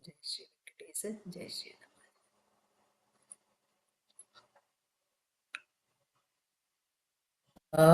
జై శ్రీ వెంకటేశ. జై శ్రీ ఆ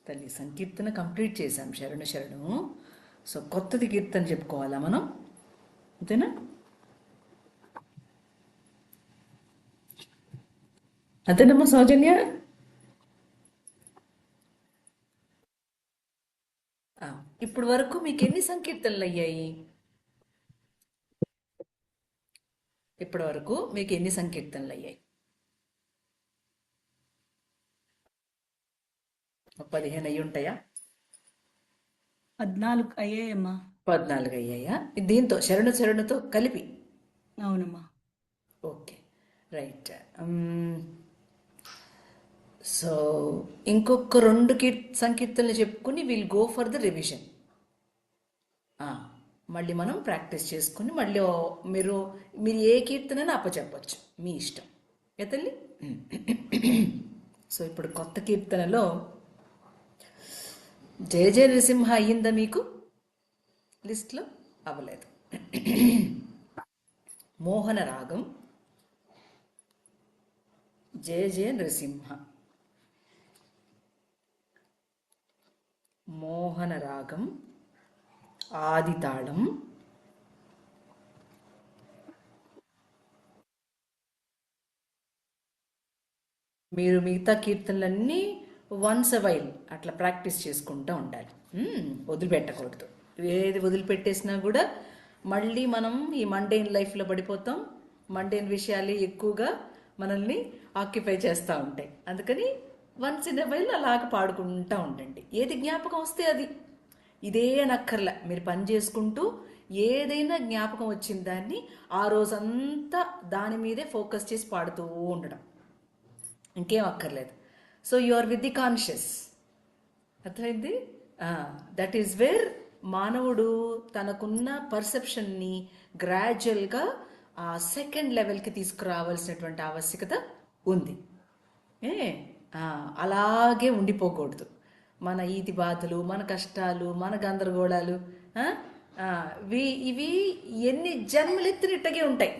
తల్లి సంకీర్తన కంప్లీట్ చేశాం. శరణు శరణు. సో కొత్తది కీర్తన చెప్పుకోవాలా మనం? అంతేనా? అంతేనమ్మా సౌజన్య? ఇప్పుడు వరకు మీకు ఎన్ని సంకీర్తనలు అయ్యాయి? ఇప్పటి వరకు మీకు ఎన్ని సంకీర్తనలు అయ్యాయి? 15 అయ్యి ఉంటాయా? 14 అయ్యాయమ్మా. 14 అయ్యాయా? దీంతో శరణు శరణుతో కలిపి? అవునమ్మా. Okay, right. సో ఇంకొక 2 సంకీర్తనలు చెప్పుకుని will go for the revision. మళ్ళీ మనం ప్రాక్టీస్ చేసుకుని మళ్ళీ మీరు మీరు ఏ కీర్తనని అప్పచెప్పచ్చు, మీ ఇష్టం. ఏ తల్లి? సో ఇప్పుడు కొత్త కీర్తనలో జయ జయ నరసింహ అయ్యిందా మీకు? లిస్ట్లో అవ్వలేదు. మోహన రాగం, జయ జయ నరసింహ. మోహన రాగం, ఆది తాళం, మీరు మిగతా కీర్తనలన్నీ వన్స్ అ వైల్ అట్లా ప్రాక్టీస్ చేసుకుంటూ ఉండాలి. వదిలిపెట్టకూడదు. ఏది వదిలిపెట్టేసినా కూడా మళ్ళీ మనం ఈ మండేన్ లైఫ్లో పడిపోతాం. మండేన్ విషయాలు ఎక్కువగా మనల్ని ఆక్యుపై చేస్తూ ఉంటాయి. అందుకని వన్స్ ఇన్ ఎ వైల్ అలాగ పాడుకుంటూ ఉండండి. ఏది జ్ఞాపకం వస్తే అది. ఇదే నక్కర్ల, మీరు పని చేసుకుంటూ ఏదైనా జ్ఞాపకం వచ్చిన దాన్ని ఆ రోజంతా దాని మీదే ఫోకస్ చేసి పాడుతూ ఉండడం, ఇంకేం అక్కర్లేదు. So you are with the conscious. అర్థమైంది? దట్ ఈస్ వేర్ మానవుడు తనకున్న పర్సెప్షన్ని గ్రాడ్యువల్గా ఆ సెకండ్ లెవెల్కి తీసుకురావాల్సినటువంటి ఆవశ్యకత ఉంది. ఏ అలాగే ఉండిపోకూడదు. మన ఈతి బాధలు, మన కష్టాలు, మన గందరగోళాలు ఇవి ఎన్ని జన్మలెత్తినట్టుగా ఉంటాయి.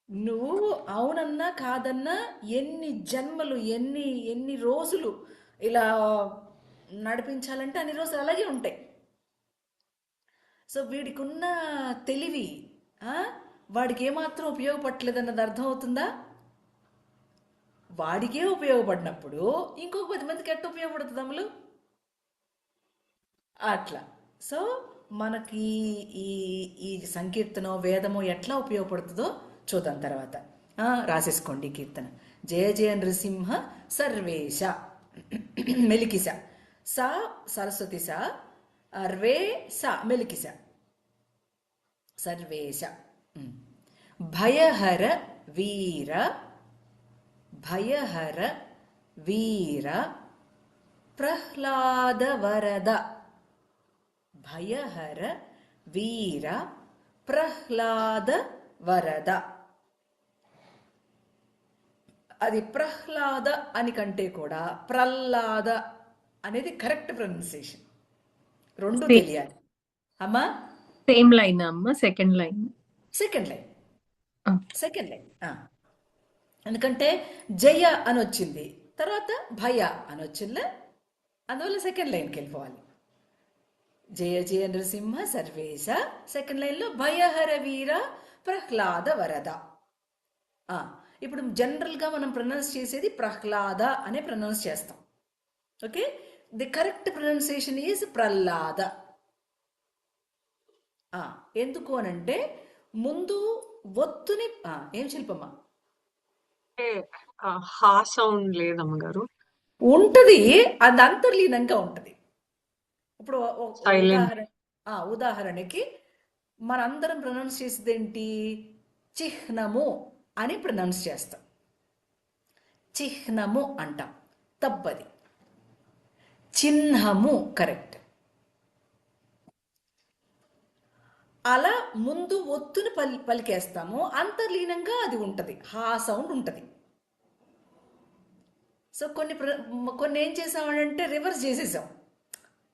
నువ్వు అవునన్నా కాదన్నా ఎన్ని జన్మలు, ఎన్ని ఎన్ని రోజులు ఇలా నడిపించాలంటే అన్ని రోజులు అలాగే ఉంటాయి. సో వీడికి ఉన్న తెలివి వాడికి ఏమాత్రం ఉపయోగపడలేదన్నది అర్థమవుతుందా? వాడికే ఉపయోగపడినప్పుడు ఇంకొక 10 మందికి ఎట్ట ఉపయోగపడుతుంది అమలు? అట్లా. సో మనకి ఈ ఈ సంకీర్తనో వేదమో ఎట్లా ఉపయోగపడుతుందో చూద్దాం తర్వాత. రాసేసుకోండి కీర్తన. జయ జయ నృసింహ సర్వేశ. మెలికిస. సా సరస్వతి సా, రే సా మెలికిస. సర్వేశ. భయహర వీర, భయహర వీర ప్రహ్లాద వరద. భయహర వీర ప్రహ్లాద వరద. అది ప్రహ్లాద అని కంటే కూడా ప్రహ్లాద అనేది కరెక్ట్ ప్రొనౌన్సియేషన్. రెండు సేమ్ తెలియాలి. అమ్మా సేమ్ లైన్ అమ్మ, second line. Second line, second line. ఎందుకంటే జయ అని వచ్చింది, తర్వాత భయ అని వచ్చిందిలే, అందువల్ల సెకండ్ లైన్కి వెళ్ళిపోవాలి. జయ జయ నృసింహ సర్వేశ, సెకండ్ లైన్లో భయహర వీర ప్రహ్లాద వరద. ఇప్పుడు జనరల్గా మనం ప్రొనౌన్స్ చేసేది ప్రహ్లాద అనే ప్రొనౌన్స్ చేస్తాం. Okay, the correct pronunciation is Prahlada. ఎందుకు అనంటే ముందు ఒత్తుని ఏం శిల్పమ్మా హా సౌండ్ లేదమ్మగారు. ఉంటది, అది అంతర్లీనంగా ఉంటది. ఇప్పుడు సైలెంట్. ఉదాహరణకి మనందరం ప్రొనౌన్స్ చేసేది ఏంటి? చిహ్నము అని ప్రొనౌన్స్ చేస్తాం, చిహ్నము అంటాం, తప్పది. చిహ్నము కరెక్ట్. అలా ముందు ఒత్తుని పలికేస్తాము, అంతర్లీనంగా అది ఉంటుంది, హా సౌండ్ ఉంటుంది. సో కొన్ని ఏం చేసామంటే రివర్స్ చేసేసాం,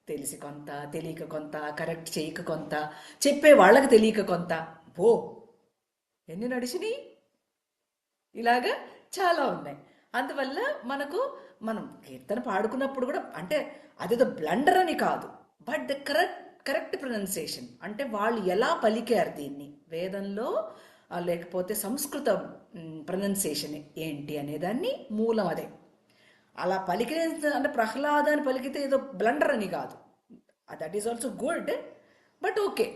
తెలిసి కొంత, తెలియక కొంత, కరెక్ట్ చేయక కొంత, చెప్పే వాళ్ళకి తెలియక కొంత. బో ఎన్ని నడిచినాయి, ఇలాగా చాలా ఉన్నాయి. అందువల్ల మనం కీర్తన పాడుకున్నప్పుడు కూడా, అంటే అదేదో బ్లండర్ అని కాదు, బట్ ద కరెక్ట్ ప్రొనౌన్సియేషన్, అంటే వాళ్ళు ఎలా పలికారు దీన్ని, వేదంలో లేకపోతే సంస్కృత ప్రొనౌన్సియేషన్ ఏంటి అనేదాన్ని మూలం అదే. అలా పలికిన అంటే ప్రహ్లాద అని పలికితే ఏదో బ్లండర్ అని కాదు, that is also good, but okay.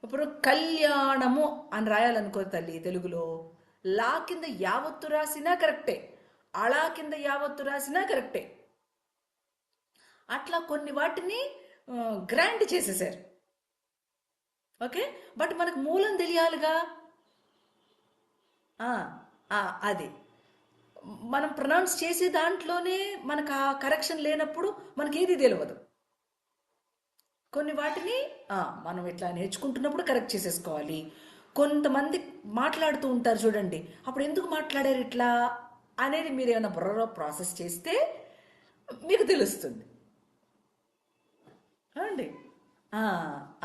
ఇప్పుడు కళ్యాణము అని రాయాలనుకో తల్లి, తెలుగులో లా కింద యావత్తు రాసినా కరెక్టే, అళా కింద యావత్తు రాసినా కరెక్టే. అట్లా కొన్ని వాటిని గ్రాండ్ చేసేసారు. ఓకే, బట్ మనకు మూలం తెలియాలిగా. అది మనం ప్రొనౌన్స్ చేసే దాంట్లోనే మనకు ఆ కరెక్షన్ లేనప్పుడు మనకి ఏది తెలియదు. కొన్ని వాటిని మనం ఇట్లా నేర్చుకుంటున్నప్పుడు కరెక్ట్ చేసేసుకోవాలి. కొంతమంది మాట్లాడుతూ ఉంటారు చూడండి, అప్పుడు ఎందుకు మాట్లాడారు ఇట్లా అనేది మీరు ఏమైనా బుర్రలో ప్రాసెస్ చేస్తే మీకు తెలుస్తుంది అండి.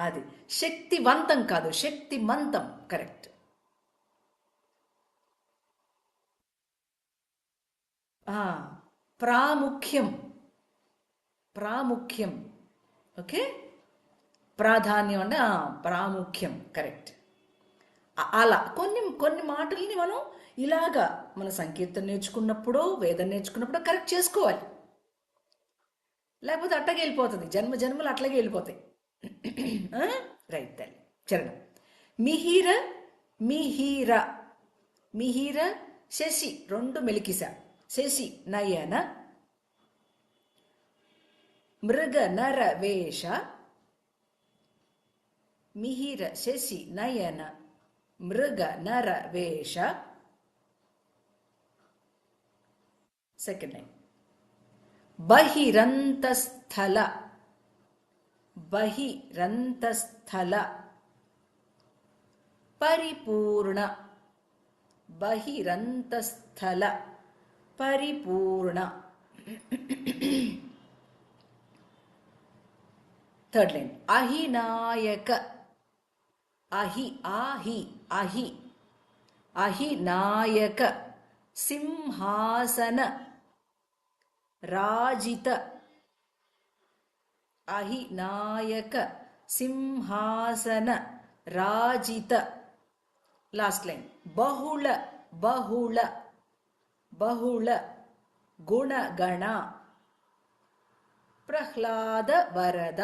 అది శక్తివంతం కాదు, శక్తిమంతం కరెక్ట్. ప్రాముఖ్యం, ప్రాముఖ్యం. ఓకే, ప్రాధాన్యం అంటే ప్రాముఖ్యం కరెక్ట్. అలా కొన్ని మాటల్ని మనం ఇలాగా మన సంకీర్తన నేర్చుకున్నప్పుడు, వేదం నేర్చుకున్నప్పుడు కరెక్ట్ చేసుకోవాలి, లేకపోతే అట్టగే వెళ్ళిపోతుంది, జన్మలు అట్లాగే వెళ్ళిపోతాయి. రైట్ తల్లి. చరణం. మిహిర మిహిర, మిహిర శశి, రెండు మెలికిస, శశి నయన మృగ నర వేష, మిహిర శశి నయన మృగ నర వేష. Second line. బహిరంతస్థల, బహిరంతస్థల పరిపూర్ణ, బహిరంతస్థల పరిపూర్ణ. Third line. అహినాయక, అహి ఆహి అహి, అహినాయక సింహాసన రాజిత, అహినాయక సింహాసన రాజిత. Last line. బహుళ, బహుళ, బహుళ గుణగణ ప్రహ్లాద వరద.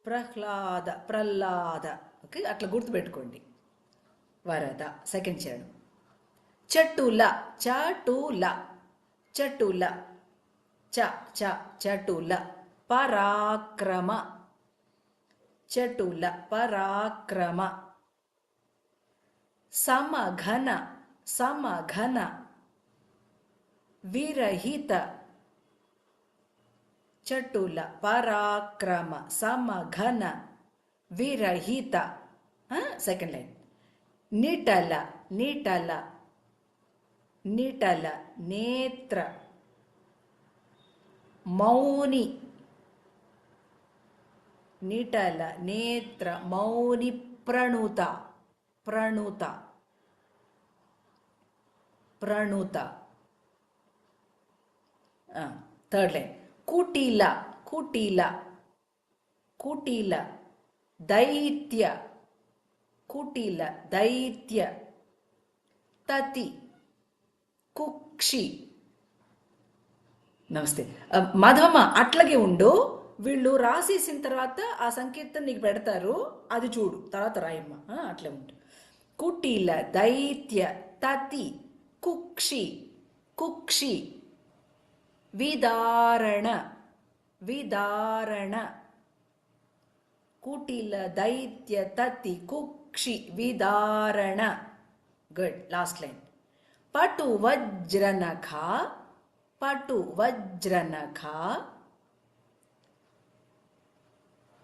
ప్రహ్లాద, ప్రహ్లాద. ఓకే, అట్లా గుర్తుపెట్టుకోండి. వరద సెకండ్ చరణం. చటుల, చటుల, చటుల, చ చ చటుల పరాక్రమ, చటుల పరాక్రమ. సమఘన, సమఘన విరహిత, చటుల పరాక్రమ సమఘన విరహిత. Second line. నిటల నిటల నిటల నేత్ర మౌని నిటల నేత్ర మౌని ప్రణుత ప్రణుత ప్రణుత. Third line. కుటిల కుటిల కుటిల దైత్య కుటిల దైత్య తతి కుక్షి. నమస్తే మాధవమ్మ, అట్లాగే ఉండు. వీళ్ళు రాసేసిన తర్వాత ఆ సంకీర్తన నీకు పెడతారు, అది చూడు, తర్వాత రాయమ్మ. అట్లే ఉండు. కుటిల దైత్య తతి కుక్షి కుక్షి విదారణ విదారణ. కుటిల దైత్య తతి కుక్షి విదారణ. గుడ్. Last line. పటు వజ్రనఖ పటు వజ్రనఖ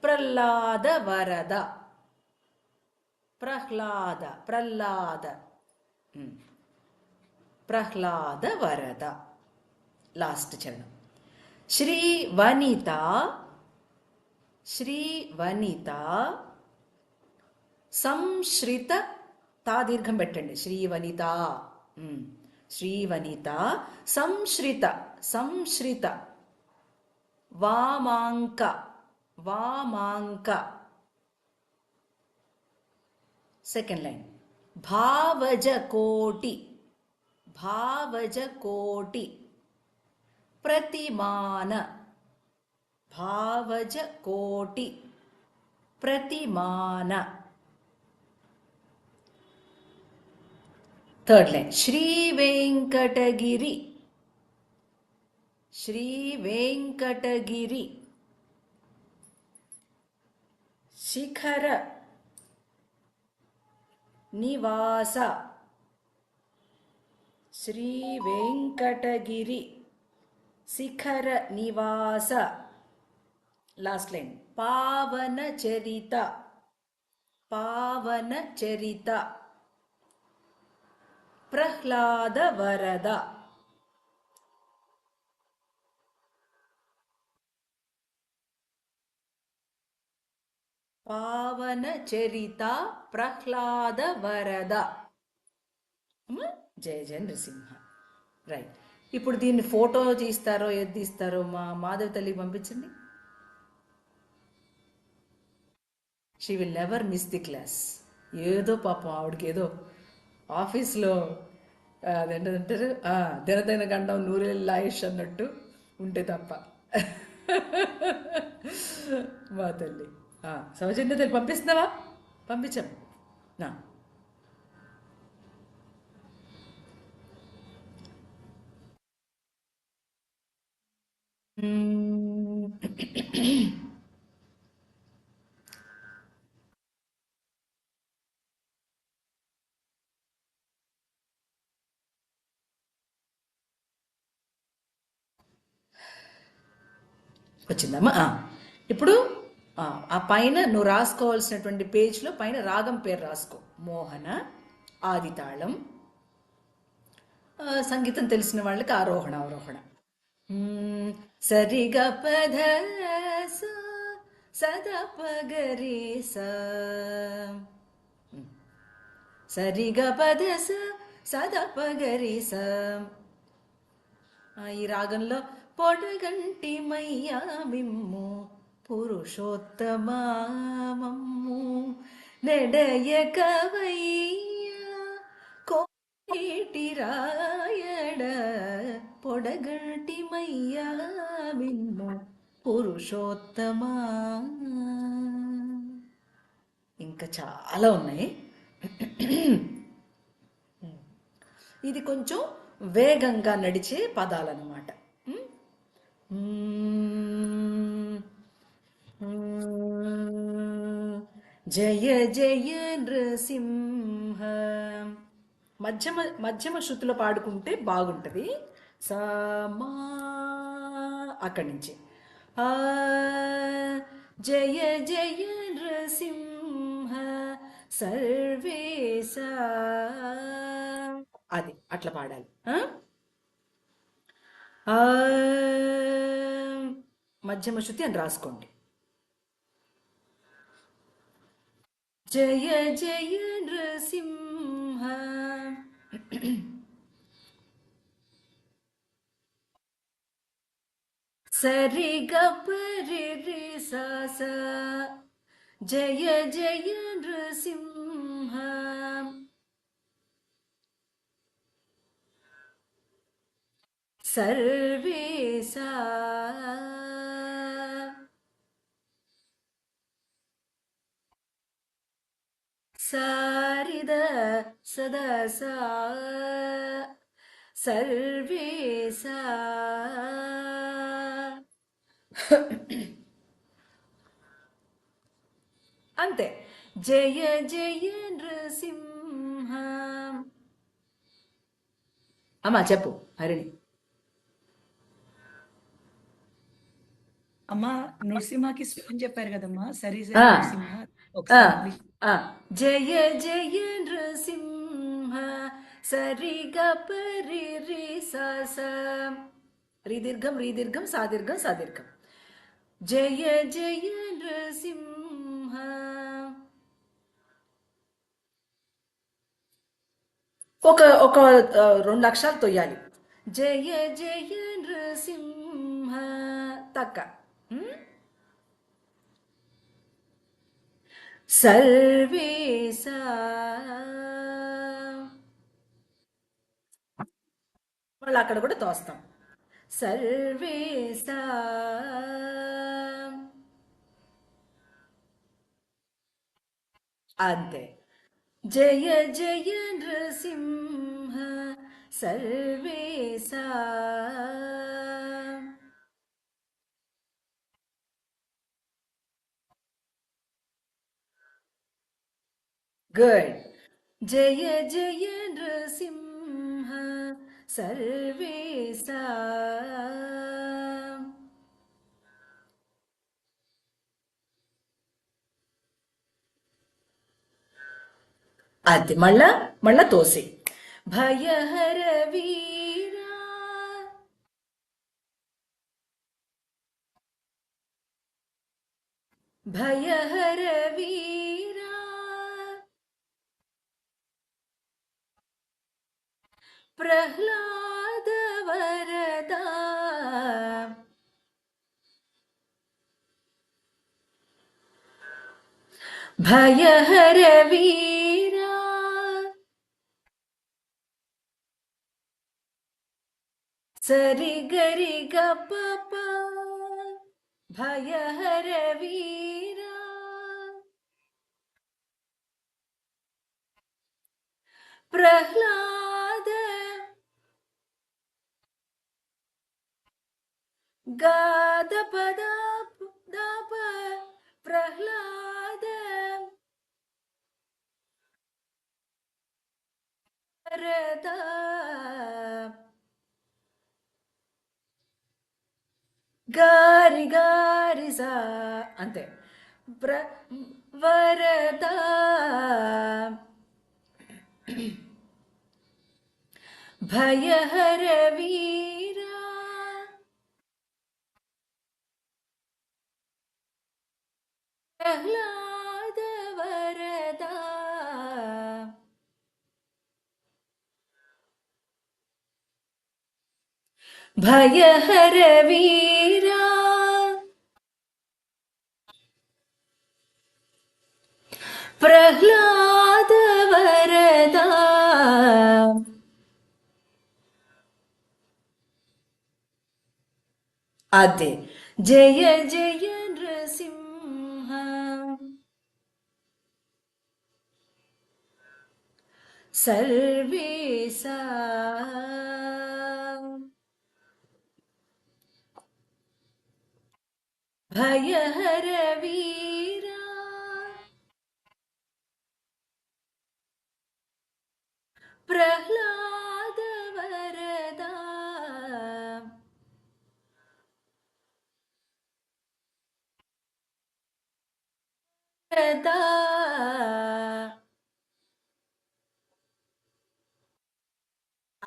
ప్రహ్లాద వరద ప్రహ్లాద ప్రహ్లాద ప్రహ్లాద వరద. లాస్ట్ చరణం. శ్రీ వనిత శ్రీ వనిత సంశ్రిత. తా దీర్ఘం పెట్టండి. శ్రీ వనిత శ్రీ వనిత సంశ్రిత సంశ్రిత వామాంక వామాంక. Second line. భావజ కోటి భావజ కోటి ప్రతిమాన భావజ కోటి ప్రతిమాన. Third line. శ్రీ వెంకటగిరి శ్రీ వెంకటగిరి శిఖర నివాస శ్రీ వెంకటగిరి శిఖర నివాస. Last line. పావన చరిత పావన చరిత ప్రహ్లాద వరద. పావన చరిత ప్రహ్లాద వరద. జయ జయ నృసింహ. రైట్. ఇప్పుడు దీన్ని ఫోటో తీస్తారో ఏది తీస్తారో మా మాధవి తల్లికి పంపించండి. She will never miss the class. ఏదో పాపం ఆవిడకి ఏదో ఆఫీస్లో అదేంటంటారు, దినదిన గండం నూరేళ్ళ ఆయుష్ అన్నట్టు ఉంటే తప్ప. మా తల్లి సౌజన్య తల్లి పంపిస్తున్నావా? పంపించాం. వచ్చిందమ్మా. ఇప్పుడు ఆ పైన నువ్వు రాసుకోవాల్సినటువంటి పేజ్లో పైన రాగం పేరు రాసుకో. మోహన ఆదితాళం. సంగీతం తెలిసిన వాళ్ళకి ఆరోహణ అవరోహణ. సరిగ పధ సదపగరి సరిగ పధ సదపగరి. ఈ రాగంలో పొడగంటి మయ్యా మిమ్ము పురుషోత్తమమ్ము నెడయకవయ్యా కోటి రాయడ పొడగంటి మయ్యా మిమ్ము పురుషోత్తమా. ఇంకా చాలా ఉన్నాయి. ఇది కొంచెం వేగంగా నడిచే పదాలన్నమాట. జయ జయ నృసింహ. మధ్యమ శృతిలో పాడుకుంటే బాగుంటుంది. సమా అక్కడి నుంచి జయ జయ నృసింహ సర్వేశా. అది అట్లా పాడాలి. ఆ, మధ్యమ శృతి అని రాసుకోండి. జయ జయ నృసింహ. సరి గరి రి సా సా. జయ జయ నృసింహ. సర్వేశా. సారిద సదా సా. సర్వేశా. అంతే. జయ జయ నృసింహ. అమ్మా చెప్పు హరిణి. అమ్మా నృసింహకి స్వరం చెప్పారు కదమ్మా, సరి ఆ, సరి నృసింహ. ఆ, ఒకసారి ప్లీజ్. ఆ. జయ జయ నృసింహ. సరి గరి రి సా సా. రి దీర్ఘం రి దీర్ఘం సా దీర్ఘం సా దీర్ఘం. జయ జయ నృసింహ. ఒక ఒక రెండు అక్షరాలు తొయ్యాలి. జయ జయ నృసింహ. తక్క. సర్వేశా. మళ్ళీ అక్కడ కూడా తోస్తాం. సర్వేశా. అంతే. జయ జయ నృసింహ. సర్వేశా. గుడ్. జయ జయ నృసింహ. సర్వేశా. అది మళ్ళా మళ్ళా తోసి. భయహర వీరా. భయహర వీరా. ప్రహ్లాద వరదా. భయహర వీరా. సరి గరి గ ప ప. భయహర వీరా. ప్రహ్లాద. గాద పద దప. ప్రహ్లాద వరద. గారి గారి సా. అంతే. ప్ర వరద. భయహర వీరా. ప్రహ్లాద వరదా. భయహర వీరా. ప్రహ్లాద వరదా. అదే. జయ జయ నృసింహ. సర్వేశా. భయహర వీరా. ప్రహ్లాద వరదా. వరదా.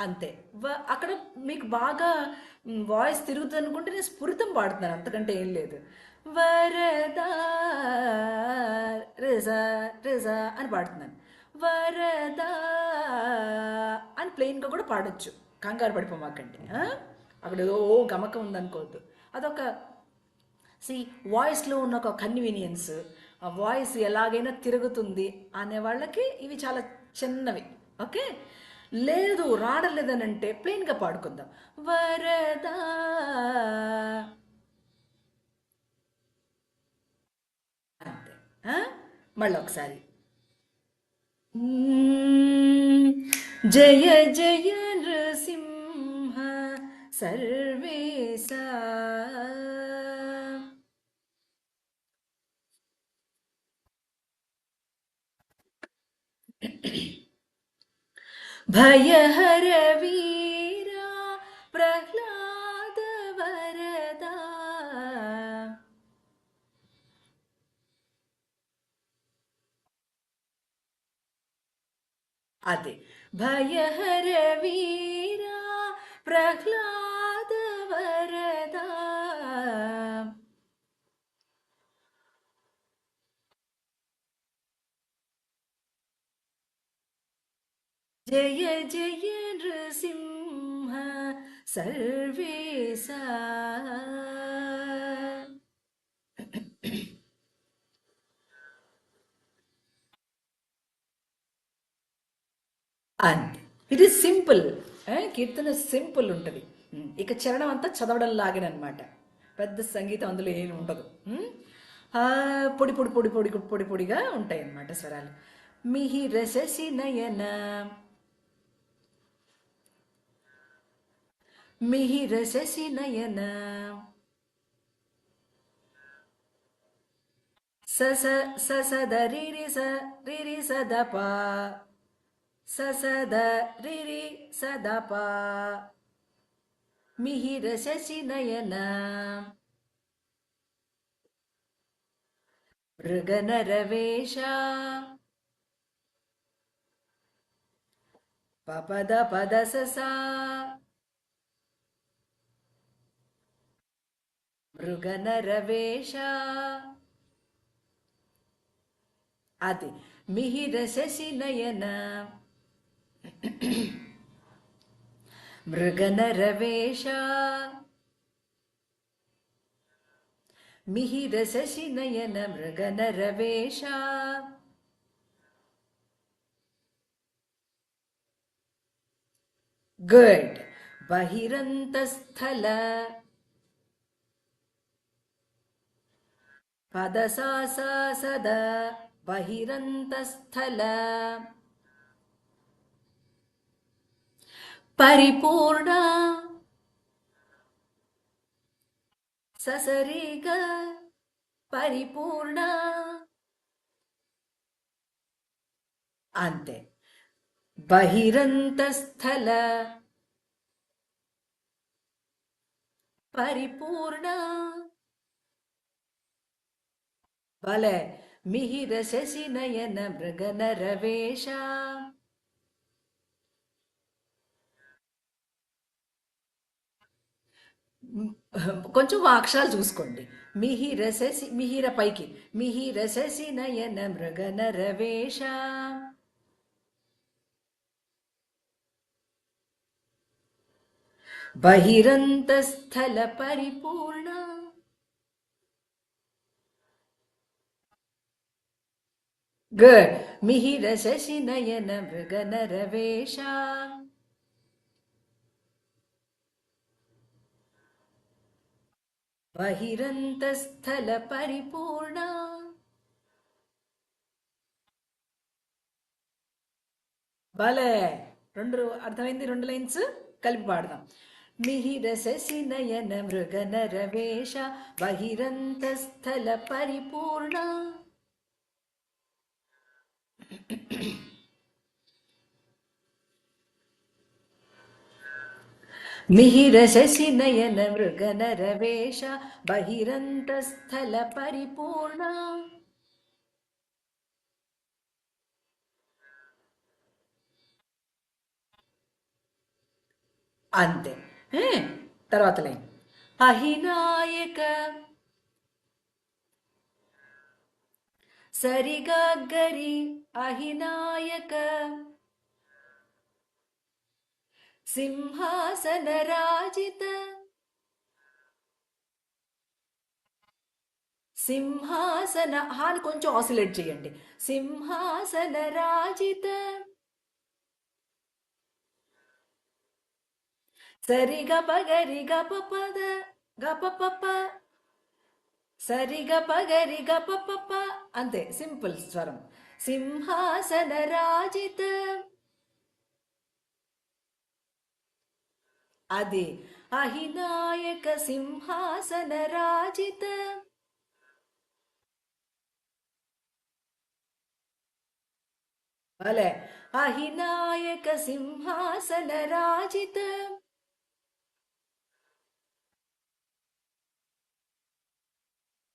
అంతే. అక్కడ మీకు బాగా వాయిస్ తిరుగుతుంది అనుకుంటే నేను స్ఫురితం పాడుతున్నాను, అంతకంటే ఏం లేదు. వరదా రిజా రిజా అని పాడుతున్నాను. వరదా అని ప్లెయిన్గా కూడా పాడొచ్చు, కంగారు పడిపోమాకండి. అక్కడ ఏదో ఓ గమకం ఉందనుకోవద్దు. అదొక వాయిస్లో ఉన్న ఒక కన్వీనియన్స్, ఆ వాయిస్ ఎలాగైనా తిరుగుతుంది అనే వాళ్ళకి ఇవి చాలా చిన్నవి. ఓకే, లేదు రావడం అంటే ప్లెయిన్గా పాడుకుందాం. వరదా అంతే. మళ్ళీ ఒకసారి. జయ జయ నృసింహ సర్వేశా. భయహర వీరా ప్రహ్లాద వరదా. అదే, భయహర వీరా ప్రహ్లాద వరదా. జయ జయ నృసింహ సర్వేశా. అంతే. ఇది సింపుల్. కీర్తన సింపుల్ ఉంటుంది. ఇక చరణం అంతా చదవడం లాగేనమాట, పెద్ద సంగీతం అందులో ఏమి ఉండదు. పొడి పొడి పొడి పొడి పొడి పొడిగా ఉంటాయి అన్నమాట స్వరాలు. మిహిర శశి నయన మిహిర శశి నయన సస ససద రిరి స రిరి సదప ససద రిరి సదప. మిహిర శశి నయన మృగనరవేష పపద పద ససా. మృగనరవేష. అది మిహిర శశి నయన మృగనరవేష. మిహిర శశి నయన మృగనరవేష. గుడ్. బహిరంతస్థల పదసాసద బహిరంతస్థల. పరిపూర్ణ ససరిగ పరిపూర్ణ. అంతే. బహిరంతస్థల పరిపూర్ణ. భలే. మిహిర శశి నయన మృగనరవేష. కొంచెం అక్షరాలు చూసుకోండి. మిహిర శశి, మిహిర పైకి, మిహిర శశి నయన మృగనరవేష. బహిరంతస్థల పరిపూర్ణ. గుడ్. మిహిర శశి నయన మృగనరవేష. బహిరంతస్థల పరిపూర్ణ. భలే. అర్థమైంది. 2 లైన్స్ కలిపి పాడదాం. మిహిర శశి నయన మృగనరవేష బహిరంతస్థల పరిపూర్ణ. మిహిర శశి నయన మృగనరవేష బహిరంతస్థల పరిపూర్ణ. అంతే. ఏ, తర్వాత లైన్ అహినాయక సరిగా గరి అహినాయక సింహాసన రాజిత సింహాసన హాని కొంచెం ఆసిలేట్ చేయండి. సింహాసన రాజిత సరిగ పగరి గప పద గప పప సరిగ పగరి గప పప అంతే, సింపుల్ స్వరం. సింహాసన రాజిత అది అహినాయక సింహాసన రాజిత భలే అహినాయక సింహాసన రాజిత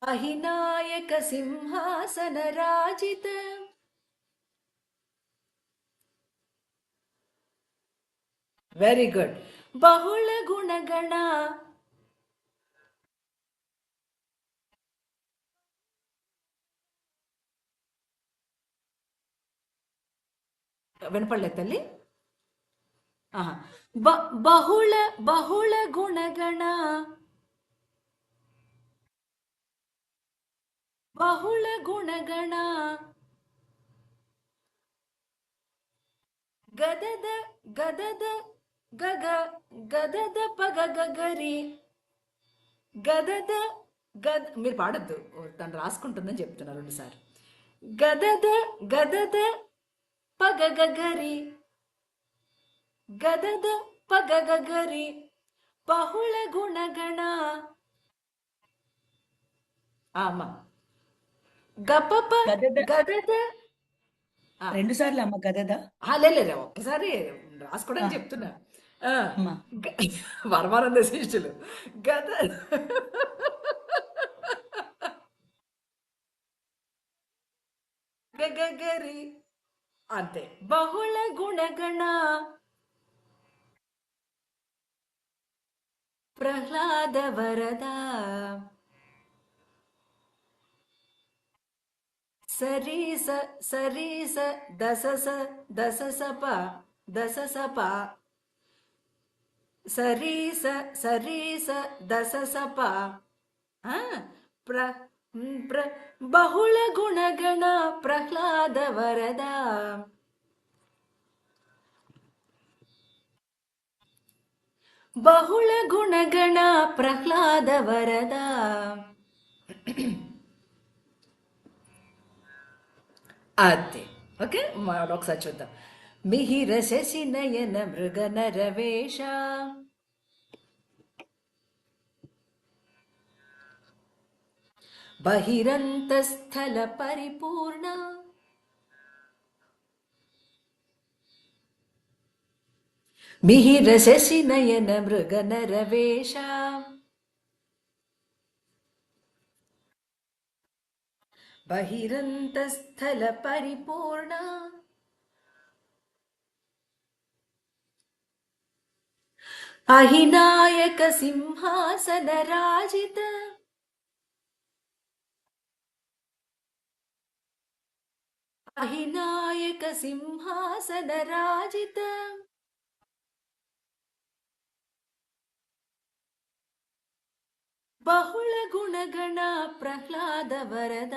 అహినాయక సింహాసన రాజిత వెరీ గుడ్. బహుళ గుణగణ వినపడలేదు తల్లి. ఆహా. బహుళ బహుళ గుణగణ బహుళ గుణగణ గదద గదద గగ గదద పగ గగరి గదద గద మీరు పాడద్దు, తను రాసుకుంటుందని చెప్తున్నా రెండుసార్లు. గదద గదద పగ గగరి గదద పగ గగరి బహుళ గుణగణ అమ్మా గపప గదద గదద రెండు సార్లు అమ్మ గదదా లేదు ఒక్కసారి రాసుకోవడానికి చెప్తున్నా. అమ్మా వరమానంద శిష్యులు గద గగరి అంతే. బహుళ గుణగణ ప్రహ్లాద వరద సరీస సరీస దసస దససప దససప సరీస సరీస దససప ప్ర ప్ర బహుళ గుణగణ ప్రహ్లాద వరద బహుళ గుణగణ ప్రహ్లాద వరద అదే. ఓకే, ఒకసారి చూద్దాం. మిహిర శశి నయన మృగ నరవేష బహిరంతస్థల పరిపూర్ణ మిహిర శశి నయన మృగ నరవేష బహిరంతస్థల పరిపూర్ణ అహినాయక సింహాసన రాజిత అహినాయక సింహాసన రాజిత బహుళ గుణగణ ప్రహ్లాద వరద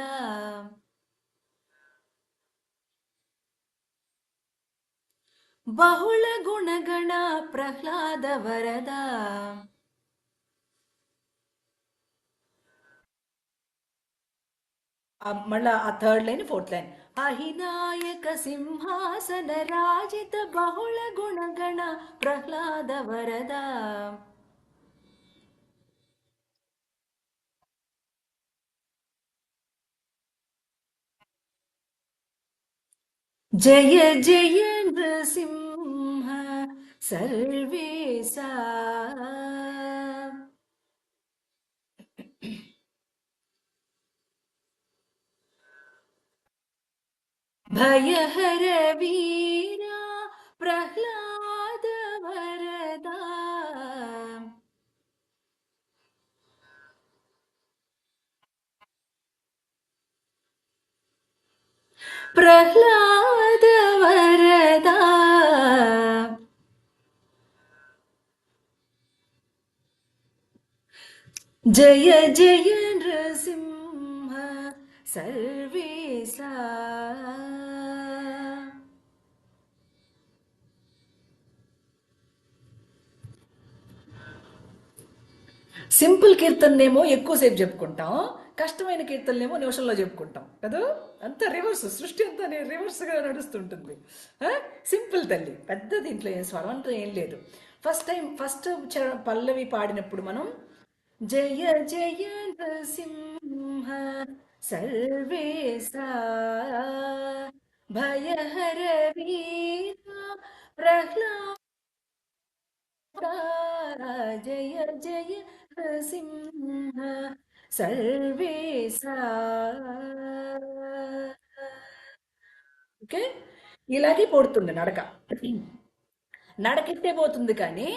బహుళ గుణగణ ప్రహ్లాద వరద మళ్ళా ఆ థర్డ్ లైన్ ఫోర్త్ లైన్ అహినాయక సింహాసన రాజిత బహుళ గుణగణ ప్రహ్లాద వరద జయ జయ నృసింహ సర్వేశా భయహర వీరా ప్రహ్లాద వరదా ప్రహ్లాద వరదా జయ జయ నృసింహ సర్వేశా. సింపుల్ కీర్తననేమో ఎక్కువసేపు చెప్పుకుంటాం, కష్టమైన కీర్తనలేమో నిమిషంలో చెప్పుకుంటాం కదా. అంతా రివర్స్, సృష్టి అంతా రివర్స్గా నడుస్తుంటుంది. సింపుల్ తల్లి, పెద్ద దీంట్లో ఏం స్వరం అంటూ ఏం లేదు. ఫస్ట్ పల్లవి పాడినప్పుడు మనం జయ జయ నరసింహ సర్వేశా భయహర వీర ప్రహ్లాద జయ జయ నరసింహ సర్వేశా. ఓకే, ఇలాగే పోడుతుంది నడక. నడకెట్టే పోతుంది కానీ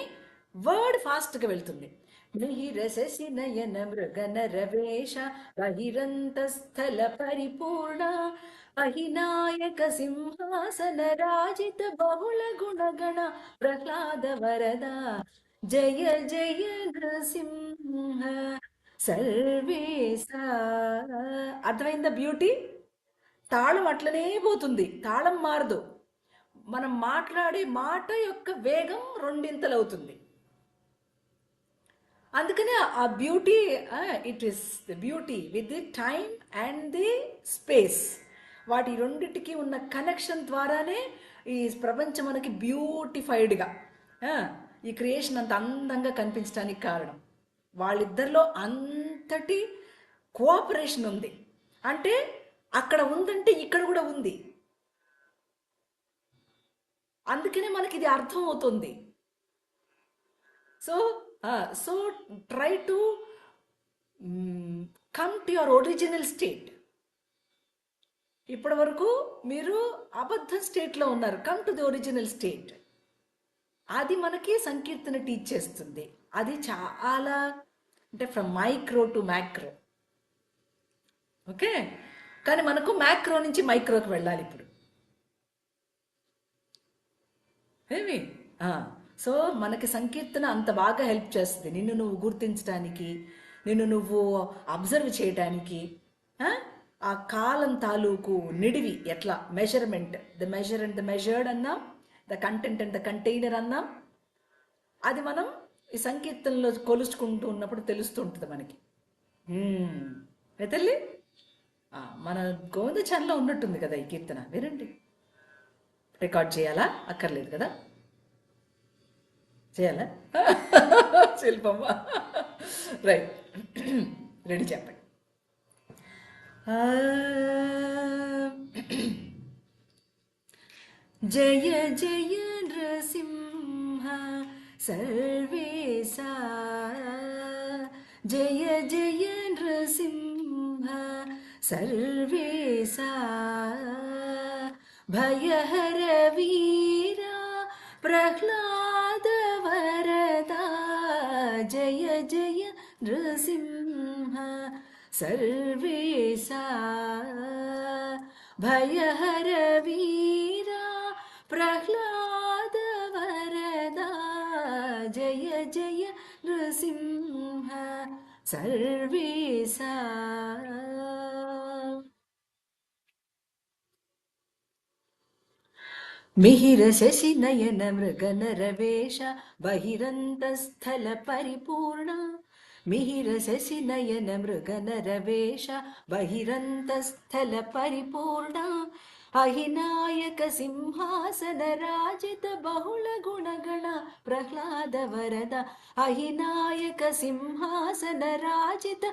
వర్డ్ ఫాస్ట్గా వెళ్తుంది. మిహిర శశి నయన మృగన రవేష బహిరంతస్థల పరిపూర్ణ అహినాయక సింహాసన రాజిత బహుళ గుణగణ ప్రహ్లాద వరద జయ జయ నృసింహ సర్వేశా. అర్థమైందా బ్యూటీ? తాళం అట్లనే పోతుంది, తాళం మారదు. మనం మాట్లాడే మాట యొక్క వేగం రెండింతలవుతుంది. అందుకనే ఆ beauty, it is the beauty with the time and the space. వాటి రెండిటికి ఉన్న కనెక్షన్ ద్వారానే ఈ ప్రపంచం మనకి బ్యూటిఫైడ్గా, ఈ క్రియేషన్ అంత అందంగా కనిపించడానికి కారణం. వాళ్ళిద్దరిలో అంతటి కోఆపరేషన్ ఉంది. అంటే అక్కడ ఉందంటే ఇక్కడ కూడా ఉంది. అందుకనే మనకి ఇది అర్థం అవుతుంది. So try to come to your original state. ఇప్పటి వరకు మీరు అబద్ధ స్టేట్లో ఉన్నారు. Come to the original state. అది మనకి సంకీర్తన టీచ్ చేస్తుంది. అది చాలా, అంటే from micro to macro. Okay, కానీ మనకు మ్యాక్రో నుంచి మైక్రోకి వెళ్ళాలి ఇప్పుడు. ఏమి సో మనకి సంకీర్తన అంత బాగా హెల్ప్ చేస్తుంది నిన్ను నువ్వు గుర్తించడానికి, నిన్ను నువ్వు అబ్జర్వ్ చేయడానికి. ఆ కాలం తాలూకు నిడివి ఎట్లా, measurement, the measure and the measured అన్నాం, the content and the container అన్నాం. అది మనం ఈ సంకీర్తనలో కొలుచుకుంటూ ఉన్నప్పుడు తెలుస్తూ ఉంటుంది మనకి. తల్లి, మన గోవింద ఛానల్లో ఉన్నట్టుంది కదా ఈ కీర్తన, వినండి. రికార్డ్ చేయాలా? అక్కర్లేదు కదా, చేయాలా? శిల్పమ్మ, రైట్, రెడీ, చెప్పండి. జయ జయ నృసింహ సర్వేశా జయ జయ నృసింహ సర్వేశా భయహర వీర ప్రహ్లాద వరదా జయ జయ నృసింహ సర్వేశా భయహర వీర ప్రహ్లాద వరదా జయ జయ నృసింహ సర్వేశా. మిహిర శశి నయన మృగన రవేష బహిరంతస్థల పరిపూర్ణ మిహిర శశి నయన మృగన రవేష బహిరంతస్థల పరిపూర్ణ అహినాయక సింహాసన రాజిత బహుళ గుణగణ ప్రహ్లాద వరద అహినాయక సింహాసన రాజిత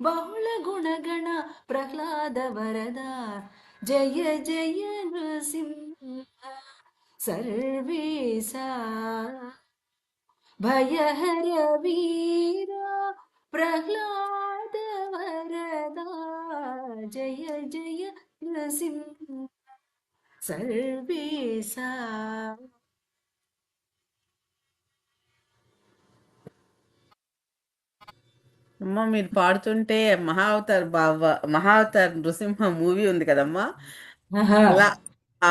బహుళ గుణగణ ప్రహ్లాద వరద జయ జయ నృసింహ సర్వేశా భయహర వీర ప్రహ్లాద వరదా జయ జయ నృసింహ సర్వేశా. అమ్మ మీరు పాడుతుంటే మహా అవతార్ నృసింహ మూవీ ఉంది కదమ్మా, ఆహా. అలా ఆ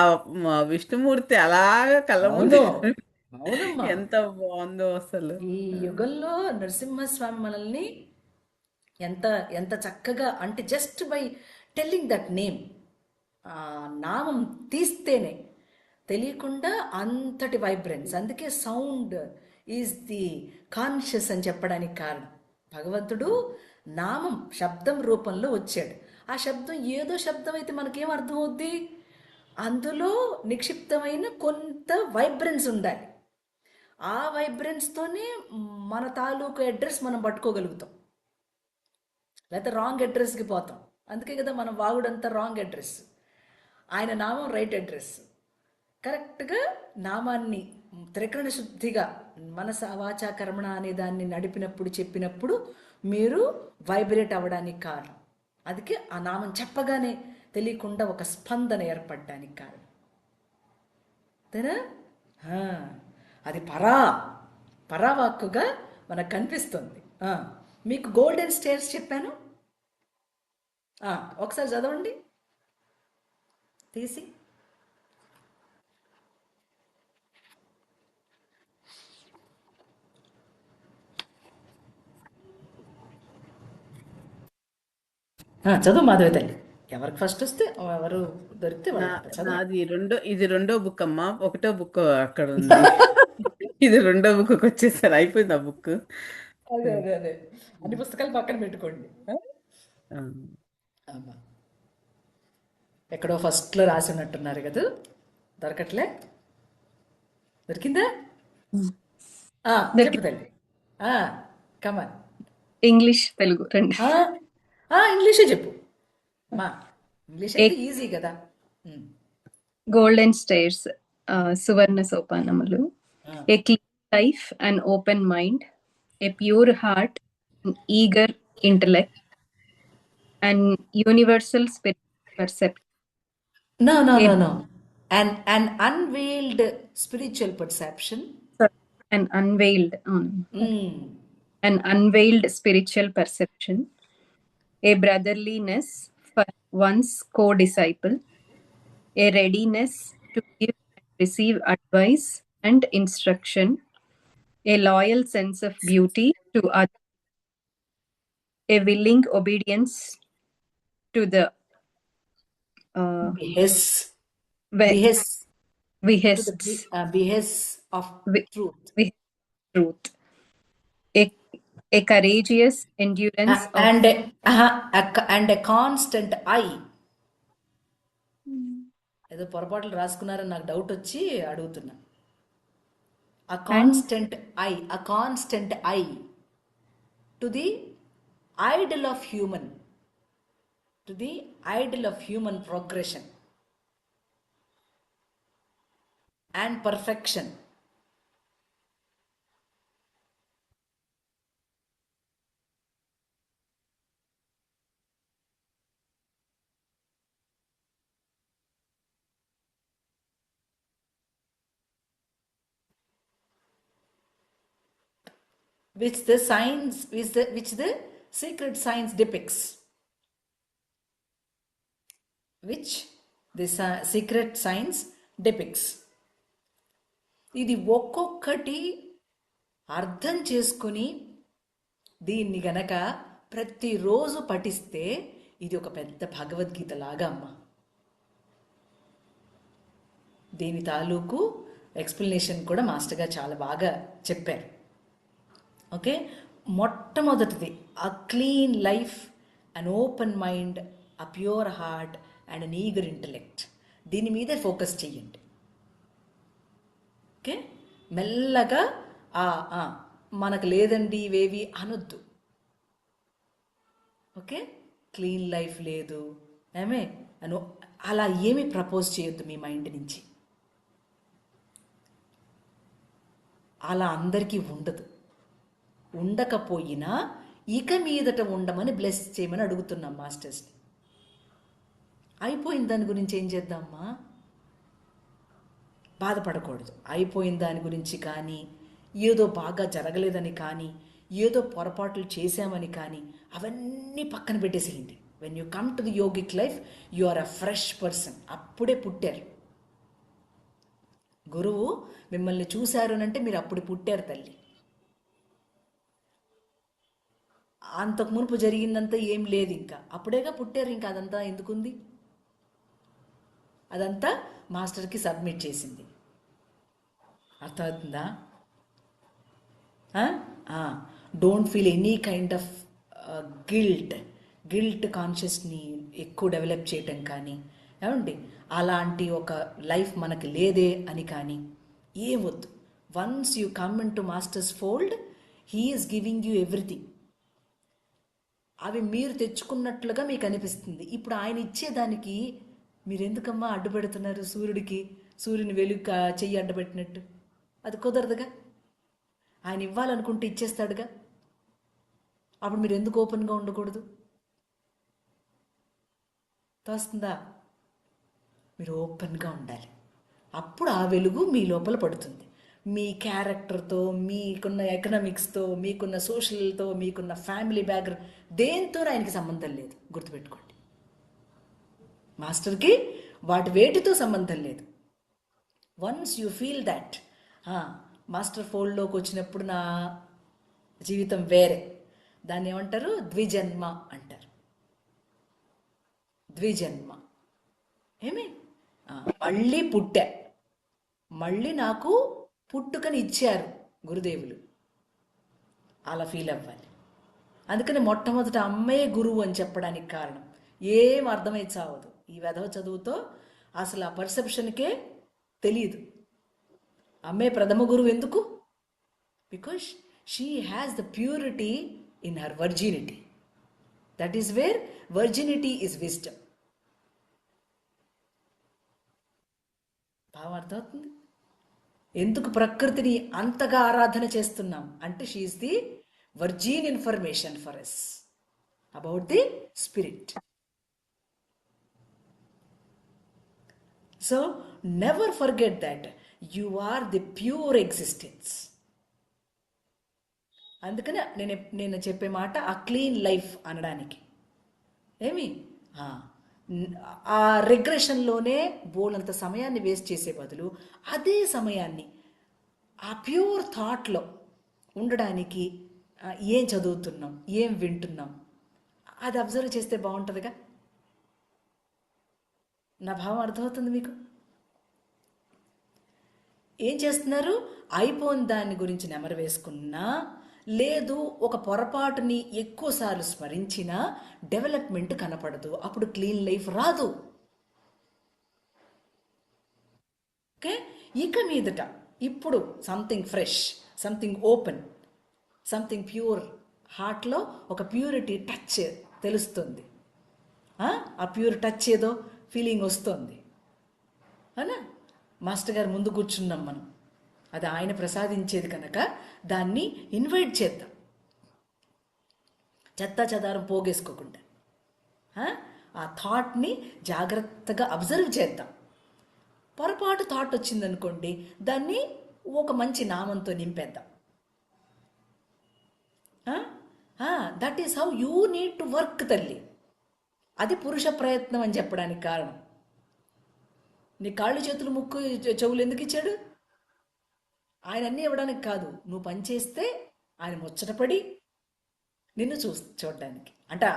విష్ణుమూర్తి అలాగా కళ్ళ ముందు అవును, అవునమ్మా. ఎంత బాగుందో అసలు. ఈ యుగంలో నరసింహస్వామి మనల్ని ఎంత ఎంత చక్కగా, అంటే just by telling that name, ఆ నామం తీస్తేనే తెలియకుండా అంతటి వైబ్రెన్స్. అందుకే సౌండ్ ఈజ్ ది కాన్షియస్ అని చెప్పడానికి కారణం. భగవంతుడు నామం శబ్దం రూపంలో వచ్చాడు. ఆ శబ్దం ఏదో శబ్దం అయితే మనకేం అర్థం అవుద్ది? అందులో నిక్షిప్తమైన కొంత వైబ్రెన్స్ ఉండాలి. ఆ వైబ్రెన్స్తోనే మన తాలూకు అడ్రస్ మనం పట్టుకోగలుగుతాం, లేకపోతే రాంగ్ అడ్రస్కి పోతాం. అందుకే కదా మనం వాగుడంతా రాంగ్ అడ్రస్, ఆయన నామం రైట్ అడ్రస్. కరెక్ట్గా నామాన్ని త్రికరణ శుద్ధిగా మనస వాచా కర్మణ అనే దాన్ని నడిపినప్పుడు చెప్పినప్పుడు మీరు వైబ్రేట్ అవ్వడానికి కారణం. అందుకే ఆ నామం చెప్పగానే తెలియకుండా ఒక స్పందన ఏర్పడడానికి కారణం. అంతేనా? ఆ, అది పరావాక్కుగా మనకు కనిపిస్తుంది. మీకు గోల్డెన్ స్టేర్స్ చెప్పాను, ఒకసారి చదవండి తీసి. చదువు మాధవి తల్లి. ఎవరికి ఫస్ట్ వస్తే ఎవరు దొరికితే వాళ్ళు చదువు. నాది ఇది రెండో బుక్ అమ్మా. ఒకటో బుక్ అక్కడ ఉంది. ఇది రెండో బుక్ వచ్చేసారు, అయిపోయింది ఆ బుక్. అదే అదే అదే, అన్ని పుస్తకాలు పక్కన పెట్టుకోండి. అమ్మా, ఎక్కడో ఫస్ట్లో రాసి ఉన్నట్టున్నారు కదా, దొరకట్లే? దొరికిందా? చెప్పు తల్లి. కమాన్. ఇంగ్లీష్ తెలుగు రెండు. ఇంగ్లీషే చెప్పు మా. ఇంగ్లీష్ అయితే ఈజీ కదా. గోల్డెన్ స్టేర్స్, సువర్ణ సోపానములు. A clean life and open mind, a pure heart, eager intellect, and universal spirit perception. No. An unveiled spiritual perception. An unveiled spiritual perception, a brotherliness for one's co-disciple, a readiness to give and receive advice and instruction, a loyal sense of beauty to others, a willing obedience to the Behest. behests Behest of Be- truth. truth, a courageous endurance of And a constant eye. ఏదో పొరపాట్లు రాసుకున్నారని నాకు doubt వచ్చి అడుగుతున్నా. A constant eye to the idol of human progression and perfection. Which the secret science depicts. Which the secret science depicts. ఇది ఒక్కొక్కటి అర్థం చేసుకుని దీన్ని గనక ప్రతిరోజు పఠిస్తే ఇది ఒక పెద్ద భగవద్గీత లాగా అమ్మ. దీని తాలూకు ఎక్స్ప్లెనేషన్ కూడా మాస్టర్గా చాలా బాగా చెప్పారు. ఓకే, మొట్టమొదటిది అ clean life, an open mind, a pure heart and an eager intellect. దీని మీదే ఫోకస్ చెయ్యండి. ఓకే, మెల్లగా మనకు లేదండి ఇవేవి అనొద్దు. ఓకే, క్లీన్ లైఫ్ లేదు అలా ఏమీ ప్రపోజ్ చేయొద్దు మీ మైండ్ నుంచి. అలా అందరికీ ఉండదు. ఉండకపోయినా ఇక మీదట ఉండమని బ్లెస్ చేయమని అడుగుతున్నాం మాస్టర్స్ని. అయిపోయిన దాని గురించి ఏం చేద్దామా? బాధపడకూడదు. అయిపోయిన దాని గురించి కానీ, ఏదో బాగా జరగలేదని కానీ, ఏదో పొరపాట్లు చేశామని కానీ అవన్నీ పక్కన పెట్టేసేయండి. When you come to the yogic life you are a fresh person. అప్పుడే పుట్టారు. గురువు మిమ్మల్ని చూశారు అంటే మీరు అప్పుడు పుట్టారు తల్లి. అంతకు మునుపు జరిగిందంతా ఏం లేదు, ఇంకా అప్పుడేగా పుట్టారు, ఇంకా అదంతా ఎందుకుంది? అదంతా మాస్టర్కి సబ్మిట్ చేసింది. అర్థమవుతుందా? Don't feel any kind of guilt కాన్షియస్ని ఎక్కువ డెవలప్ చేయటం కానీ, ఏమండి అలాంటి ఒక లైఫ్ మనకి లేదే అని కానీ ఏం వద్దు. Once you come in to masters fold, he is giving you everything. అవి మీరు తెచ్చుకున్నట్లుగా మీకు అనిపిస్తుంది. ఇప్పుడు ఆయన ఇచ్చేదానికి మీరు ఎందుకమ్మా అడ్డుపెడుతున్నారు? సూర్యుని వెలుగు చెయ్యి అడ్డుపెట్టినట్టు అది కుదరదుగా. ఆయన ఇవ్వాలనుకుంటే ఇచ్చేస్తాడుగా. అప్పుడు మీరు ఎందుకు ఓపెన్గా ఉండకూడదు? తోస్తుందా? మీరు ఓపెన్గా ఉండాలి. అప్పుడు ఆ వెలుగు మీ లోపల పడుతుంది. మీ క్యారెక్టర్తో, మీకున్న ఎకనామిక్స్తో, మీకున్న సోషల్తో, మీకున్న ఫ్యామిలీ బ్యాక్గ్రౌండ్ దేంతో ఆయనకి సంబంధం లేదు. గుర్తుపెట్టుకోండి, మాస్టర్కి వాటి వేటితో సంబంధం లేదు. Once you feel that master ఫోల్డ్లోకి వచ్చినప్పుడు నా జీవితం వేరే, దాన్ని ఏమంటారు? ద్విజన్మ అంటారు. ద్విజన్మ. ఏమి మళ్ళీ పుట్టా, మళ్ళీ నాకు పుట్టుకని ఇచ్చారు గురుదేవులు, అలా ఫీల్ అవ్వాలి. అందుకని మొట్టమొదట అమ్మే గురువు అని చెప్పడానికి కారణం ఏం అర్థమై చావదు. ఈ వెధవ చదువుతో అసలు ఆ పర్సెప్షన్కే తెలియదు. అమ్మే ప్రథమ గురువు ఎందుకు? Because she has the purity in her virginity. That is where virginity is wisdom. భావం అర్థమవుతుంది? ఎందుకు ప్రకృతిని అంతగా ఆరాధన చేస్తున్నాం అంటే she is the virgin information for us about the spirit. So never forget that you are the pure existence. అందుకని నేను చెప్పే మాట ఆ క్లీన్ లైఫ్ అనడానికి. ఏమి ఆ రిగ్రెషన్లోనే బోలంత సమయాన్ని వేస్ట్ చేసే బదులు అదే సమయాన్ని ఆ ప్యూర్ థాట్లో ఉండడానికి ఏం చదువుతున్నాం, ఏం వింటున్నాం, అది అబ్జర్వ్ చేస్తే బాగుంటుందిగా. నా భావం అర్థమవుతుంది మీకు? ఏం చేస్తున్నారు? అయిపోయిన దాని గురించి నెమరు వేసుకున్నా, లేదు ఒక పొరపాటుని ఎక్కువసార్లు స్మరించినా డెవలప్మెంట్ కనపడదు. అప్పుడు క్లీన్ లైఫ్ రాదు. ఓకే, ఇక మీదట ఇప్పుడు something fresh, something open, something pure, హార్ట్లో ఒక ప్యూరిటీ టచ్ తెలుస్తుంది. ఆ ప్యూర్ టచ్ ఏదో ఫీలింగ్ వస్తుంది అనా. మాస్టర్ గారు ముందు కూర్చున్నాం మనం, అది ఆయన ప్రసాదించేది కనుక దాన్ని ఇన్వైట్ చేద్దాం. చెత్తా చెదారం పోగేసుకోకుండా ఆ థాట్ని జాగ్రత్తగా అబ్జర్వ్ చేద్దాం. పొరపాటు థాట్ వచ్చిందనుకోండి, దాన్ని ఒక మంచి నామంతో నింపేద్దాం. That is how you need to work తల్లి. అది పురుష ప్రయత్నం అని చెప్పడానికి కారణం. నీ కాళ్ళు చేతులు ముక్కు చెవులు ఎందుకు ఇచ్చాడు? ఆయన అన్నీ ఇవ్వడానికి కాదు, నువ్వు పనిచేస్తే ఆయన ముచ్చటపడి నిన్ను చూడడానికి. అంటే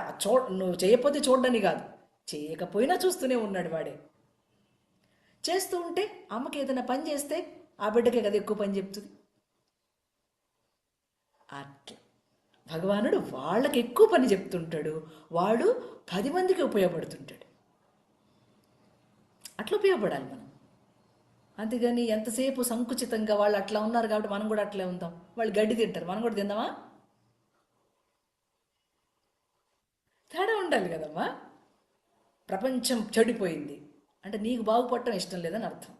నువ్వు చేయకపోతే చూడడానికి కాదు, చేయకపోయినా చూస్తూనే ఉన్నాడు వాడే. చేస్తూ ఉంటే అమ్మకి ఏదైనా పని చేస్తే ఆ బిడ్డకే కదా ఎక్కువ పని చెప్తుంది. అట్లా భగవానుడు వాళ్ళకి ఎక్కువ పని చెప్తుంటాడు, వాడు 10 మందికి ఉపయోగపడుతుంటాడు. అట్లా ఉపయోగపడాలి మనం. అంతేగాని ఎంతసేపు సంకుచితంగా వాళ్ళు అట్లా ఉన్నారు కాబట్టి మనం కూడా అట్లే ఉందాం. వాళ్ళు గడ్డి తింటారు, మనం కూడా తిందామా? తేడా ఉండాలి కదమ్మా. ప్రపంచం చెడిపోయింది అంటే నీకు బాగుపడటం ఇష్టం లేదని అర్థం.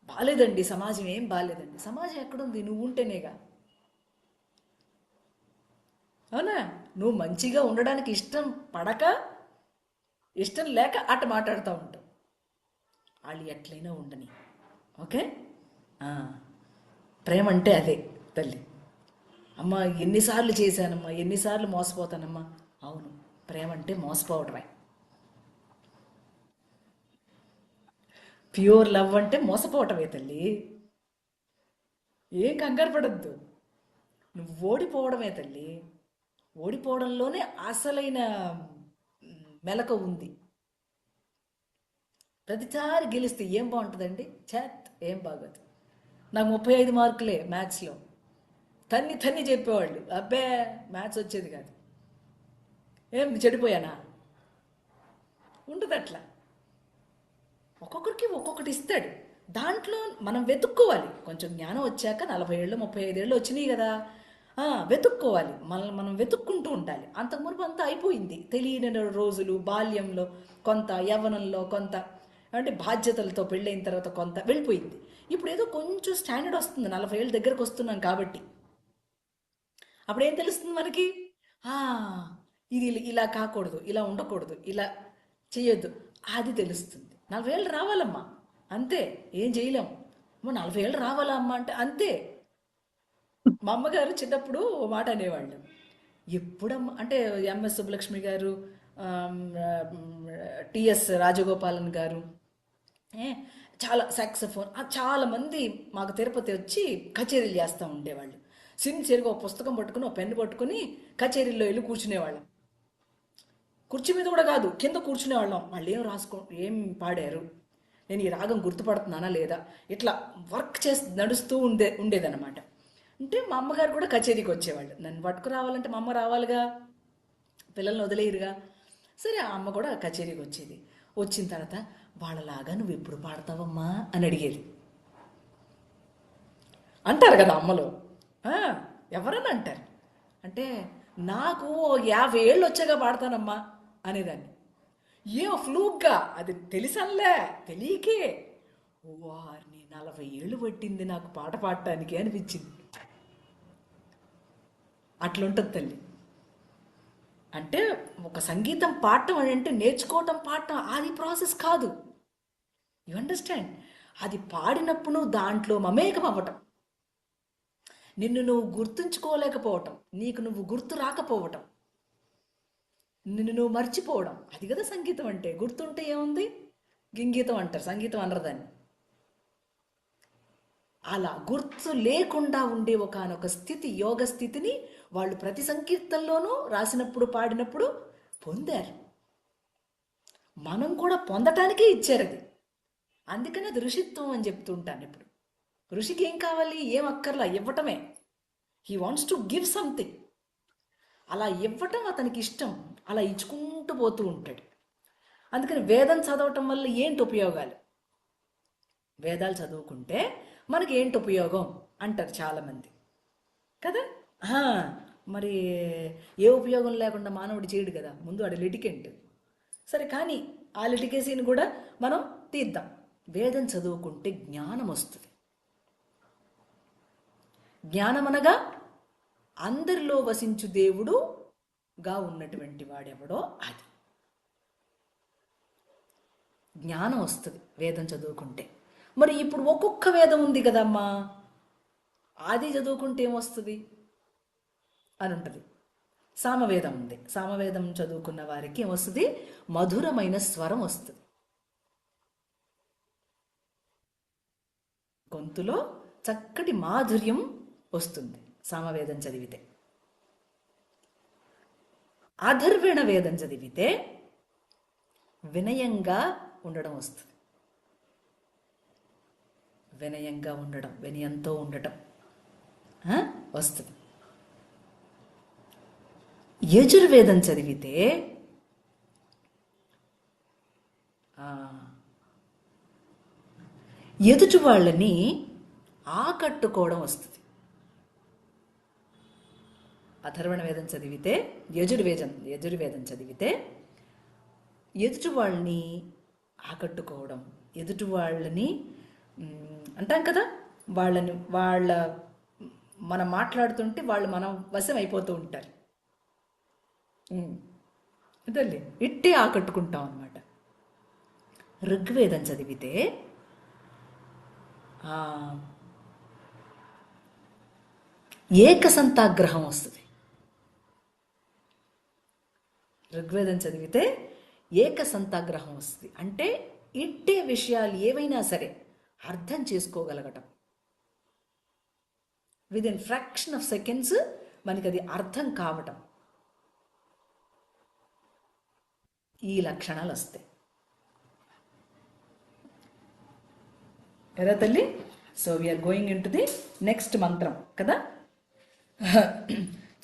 బాలేదండి సమాజం, ఏం బాలేదండి. సమాజం ఎక్కడుంది? నువ్వు ఉంటేనేగా. అవునా? నువ్వు మంచిగా ఉండడానికి ఇష్టం లేక అట్ట మాట్లాడుతూ ఉంటావు. వాళ్ళు ఎట్లయినా ఉండని. ఓకే, ప్రేమ అంటే అదే తల్లి. అమ్మ ఎన్నిసార్లు చేశానమ్మా, ఎన్నిసార్లు మోసపోతానమ్మా. అవును, ప్రేమ అంటే మోసపోవడమే. ప్యూర్ లవ్ అంటే మోసపోవటమే తల్లి. ఏం కంగారు పడద్దు, నువ్వు ఓడిపోవడమే తల్లి. ఓడిపోవడంలోనే అసలైన మెలక ఉంది. ప్రతిసారి గెలిస్తే ఏం బాగుంటుందండి? చేత్ ఏం బాగోదు. నాకు 35 మార్కులే మ్యాథ్స్లో. తన్ని చెప్పేవాళ్ళు, అబ్బే మ్యాథ్స్ వచ్చేది కాదు. ఏం చెడిపోయానా? ఉండదు అట్లా. ఒక్కొక్కరికి ఒక్కొక్కటి ఇస్తాడు, దాంట్లో మనం వెతుక్కోవాలి. కొంచెం జ్ఞానం వచ్చాక 40 ఏళ్ళు 35 ఏళ్ళు వచ్చినాయి కదా, వెతుక్కోవాలి. మనం వెతుక్కుంటూ ఉండాలి. అంతకు మునుపు అంతా అయిపోయింది. తెలియని రోజులు, బాల్యంలో కొంత, యవ్వనంలో కొంత, అంటే బాధ్యతలతో పెళ్ళైన తర్వాత కొంత వెళ్ళిపోయింది. ఇప్పుడు ఏదో కొంచెం స్టాండర్డ్ వస్తుంది, 40 ఏళ్ళ దగ్గరకు వస్తున్నాం కాబట్టి. అప్పుడు ఏం తెలుస్తుంది మనకి? ఇది ఇలా కాకూడదు, ఇలా ఉండకూడదు, ఇలా చేయొద్దు, అది తెలుస్తుంది. 40 ఏళ్ళు రావాలమ్మా, అంతే. ఏం చేయలేము. 40 ఏళ్ళు రావాలా అమ్మా అంటే అంతే. మా అమ్మగారు చిన్నప్పుడు ఓ మాట అనేవాళ్ళు, ఎప్పుడమ్మా అంటే ఎంఎస్ సుబ్బలక్ష్మి గారు, టిఎస్ రాజగోపాలన్ గారు, చాలా సాక్సఫోన్, చాలామంది మాకు తిరుపతి వచ్చి కచేరీలు చేస్తూ ఉండేవాళ్ళు. సిన్సియర్గా ఒక పుస్తకం పట్టుకుని, ఒక పెన్ను పట్టుకుని కచేరీల్లో వెళ్ళి కూర్చునేవాళ్ళం. కుర్చీ మీద కూడా కాదు, కింద కూర్చునేవాళ్ళం. వాళ్ళు ఏం పాడారు, నేను ఈ రాగం గుర్తుపడుతున్నానా లేదా, ఇట్లా వర్క్ చేసి నడుస్తూ ఉండేదన్నమాట. అంటే మా అమ్మగారు కూడా కచేరీకి వచ్చేవాళ్ళు. నన్ను పట్టుకు రావాలంటే మా అమ్మ రావాలిగా, పిల్లల్ని వదిలేయరుగా. సరే, ఆ అమ్మ కూడా కచేరీకి వచ్చేది. వచ్చిన తర్వాత వాళ్ళలాగా నువ్వు ఎప్పుడు పాడతావమ్మా అని అడిగేది. అంటారు కదా అమ్మలో, ఎవరన్నా అంటారు. అంటే నాకు 50 ఏళ్ళు వచ్చాక పాడతానమ్మా అనేదాన్ని. ఫ్లూక్గా, అది తెలిసంలే, తెలియకే. వారిని 40 ఏళ్ళు పట్టింది నాకు పాట పాడటానికి అనిపించింది. అట్లుంటుంది తల్లి. అంటే ఒక సంగీతం పాడటం అంటే నేర్చుకోవటం, పాడటం అది ప్రాసెస్ కాదు. You understand? అది పాడినప్పుడు నువ్వు దాంట్లో మమేకం అవ్వటం, నిన్ను నువ్వు గుర్తుంచుకోలేకపోవటం, నీకు నువ్వు గుర్తు రాకపోవటం, నిన్ను నువ్వు మర్చిపోవడం, అది కదా సంగీతం అంటే. గుర్తుంటే ఏముంది, గింగీతం అంటారు, సంగీతం అనరు దాన్ని. అలా గుర్తు లేకుండా ఉండే ఒకనొక స్థితి, యోగ స్థితిని వాళ్ళు ప్రతి సంకీర్తనలోనూ రాసినప్పుడు, పాడినప్పుడు పొందారు. మనం కూడా పొందటానికే ఇచ్చారు అది. అందుకని అది ఋషిత్వం అని చెప్తుంటాను ఇప్పుడు. ఋషికి ఏం కావాలి? ఏం అక్కర్లా, ఇవ్వటమే. He wants to give something. అలా ఇవ్వటం అతనికి ఇష్టం, అలా ఇచ్చుకుంటూ పోతూ ఉంటాడు. అందుకని వేదం చదవటం వల్ల ఏంటి ఉపయోగాలు? వేదాలు చదువుకుంటే మనకి ఏంటి ఉపయోగం అంటారు చాలామంది కదా. మరి ఏ ఉపయోగం లేకుండా మానవుడు చేయడు కదా, ముందు వాడు లిటికెంట్. సరే, కానీ ఆ లిటికేసీని కూడా మనం తీద్దాం. వేదం చదువుకుంటే జ్ఞానం వస్తుంది. జ్ఞానం అనగా అందరిలో వసించు దేవుడుగా ఉన్నటువంటి వాడెవడో అది జ్ఞానం వస్తుంది వేదం చదువుకుంటే. మరి ఇప్పుడు ఒక్కొక్క వేదం ఉంది కదమ్మా, అది చదువుకుంటే ఏమొస్తుంది అని ఉంటుంది. సామవేదం ఉంది, సామవేదం చదువుకున్న వారికి ఏమొస్తుంది? మధురమైన స్వరం వస్తుంది, గొంతులో చక్కటి మాధుర్యం వస్తుంది సామవేదం చదివితే. అధర్వణ వేదం చదివితే వినయంగా ఉండడం వస్తుంది. వినయంగా ఉండడం, వినయంతో ఉండటం వస్తుంది. యజుర్వేదం చదివితే ఎదుటి వాళ్ళని ఆకట్టుకోవడం వస్తుంది. అథర్వణ వేదం చదివితే, యజుర్వేదం చదివితే ఎదుటి వాళ్ళని ఆకట్టుకోవడం, ఎదుటి వాళ్ళని అంటాం కదా, మనం మాట్లాడుతుంటే వాళ్ళు మనం వశం అయిపోతూ ఉంటారు. ఇదల్లి ఇట్టే ఆకట్టుకుంటాం అన్నమాట. ఋగ్వేదం చదివితే ఏకసంతాగ్రహం వస్తుంది. ఋగ్వేదం చదివితే ఏకసంతాగ్రహం వస్తుంది. అంటే ఇట్టే విషయాలు ఏవైనా సరే అర్థం చేసుకోగలగటం. విదిన్ ఫ్రాక్షన్ ఆఫ్ సెకండ్స్ మనకి అది అర్థం కావటం. ఈ లక్షణాలు వస్తాయి. ఎరా తల్లి? So we are going into the next మంత్రం కదా.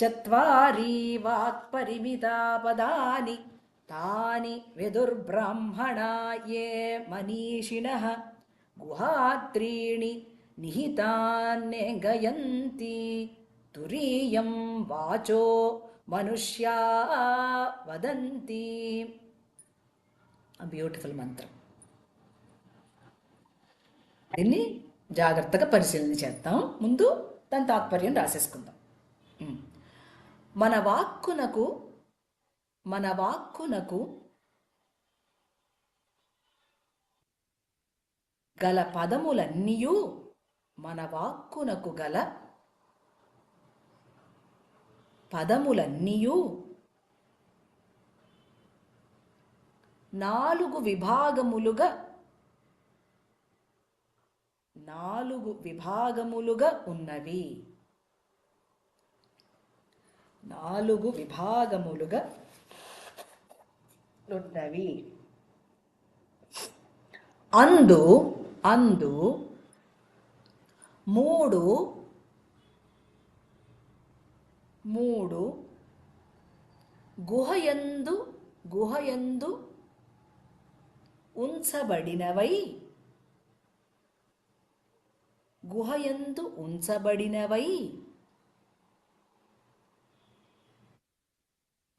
చత్వారి వాక్పరిమితా పదాని తాని విదుర్బ్రాహ్మణా ఏ మనీషిణః గుహాత్రీణి నిహితాన్నేగయంతి తురీయం వాచో మనుష్యా వదంతి. బ్యూటిఫుల్ మంత్రం. దీన్ని జాగ్రత్తగా పరిశీలన చేద్దాం. ముందు దాని తాత్పర్యం రాసేసుకుందాం. మన వాక్కునకు గల పదములన్నీయు మన వాక్కునకు గల పదములన్నీయు 4 విభాగములుగా ఉన్నవి. 4 విభాగములుగా ఉన్నవి. అందు 3 గుహయందు ఉంచబడినవై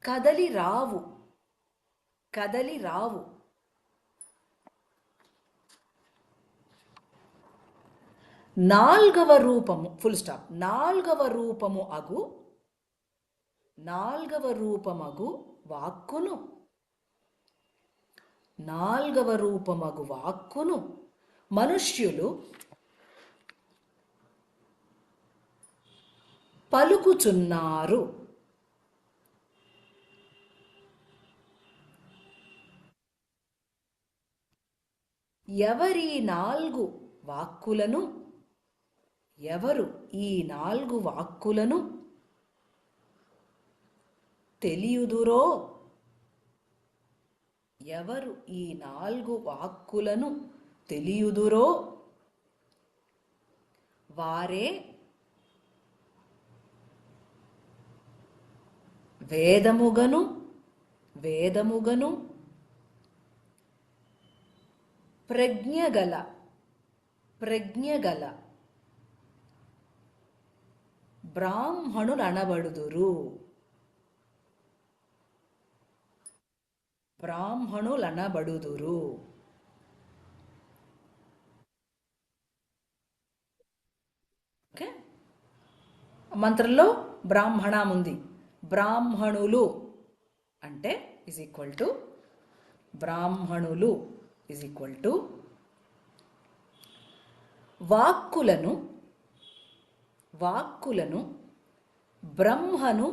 కదలి రావు. 4వ రూపము ఫుల్ స్టాప్. 4వ రూపమగు వాక్కును మనుష్యులు పలుకుచున్నారు. ఎవరు ఈ 4 వాక్కులను తెలియుదురో, వారే వేదముగను ప్రజ్ఞగల బ్రాహ్మణులనబడుదురు. ఓకే, మంత్రంలో బ్రాహ్మణం ఉంది. బ్రాహ్మణులు అంటే బ్రాహ్మణులు ఈజ్ ఈక్వల్ టు వాక్కులను బ్రహ్మను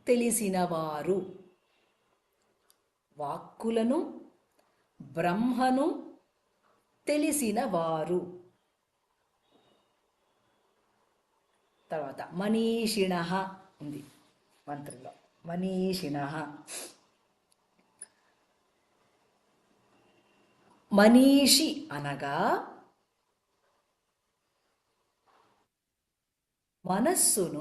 తెలిసినవారు. తర్వాత మనీషిణః ఉంది మంత్రంలో. మనీషి అనగా మనస్సును,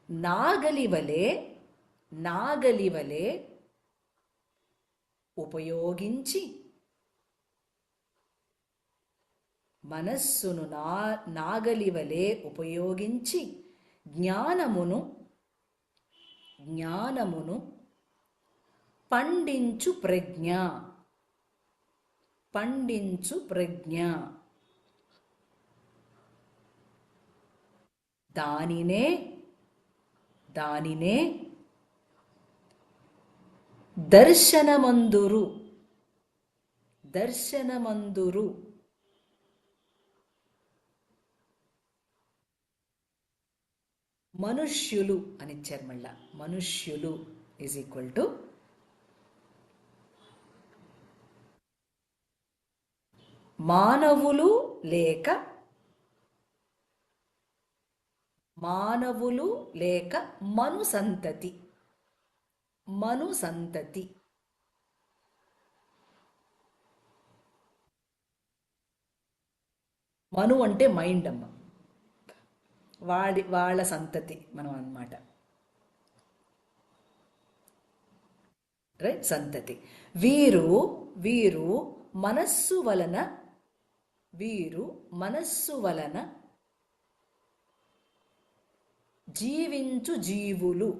నాగలివలే ఉపయోగించి జ్ఞానమును పండించు ప్రజ్ఞ. దానినే దర్శనమందురు. దర్శనమందురు. మనుష్యులు అని ఇచ్చారు మళ్ళా. మనుష్యులు ఈజ్ ఈక్వల్ టు మానవులు లేక మను సంతతి. మను సంతతి. మను అంటే మైండ్ అమ్మ. వాళ్ళ సంతతి మనం అన్నమాట. రైట్, సంతతి. వీరు మనస్సు వలన జీవించు జీవులు.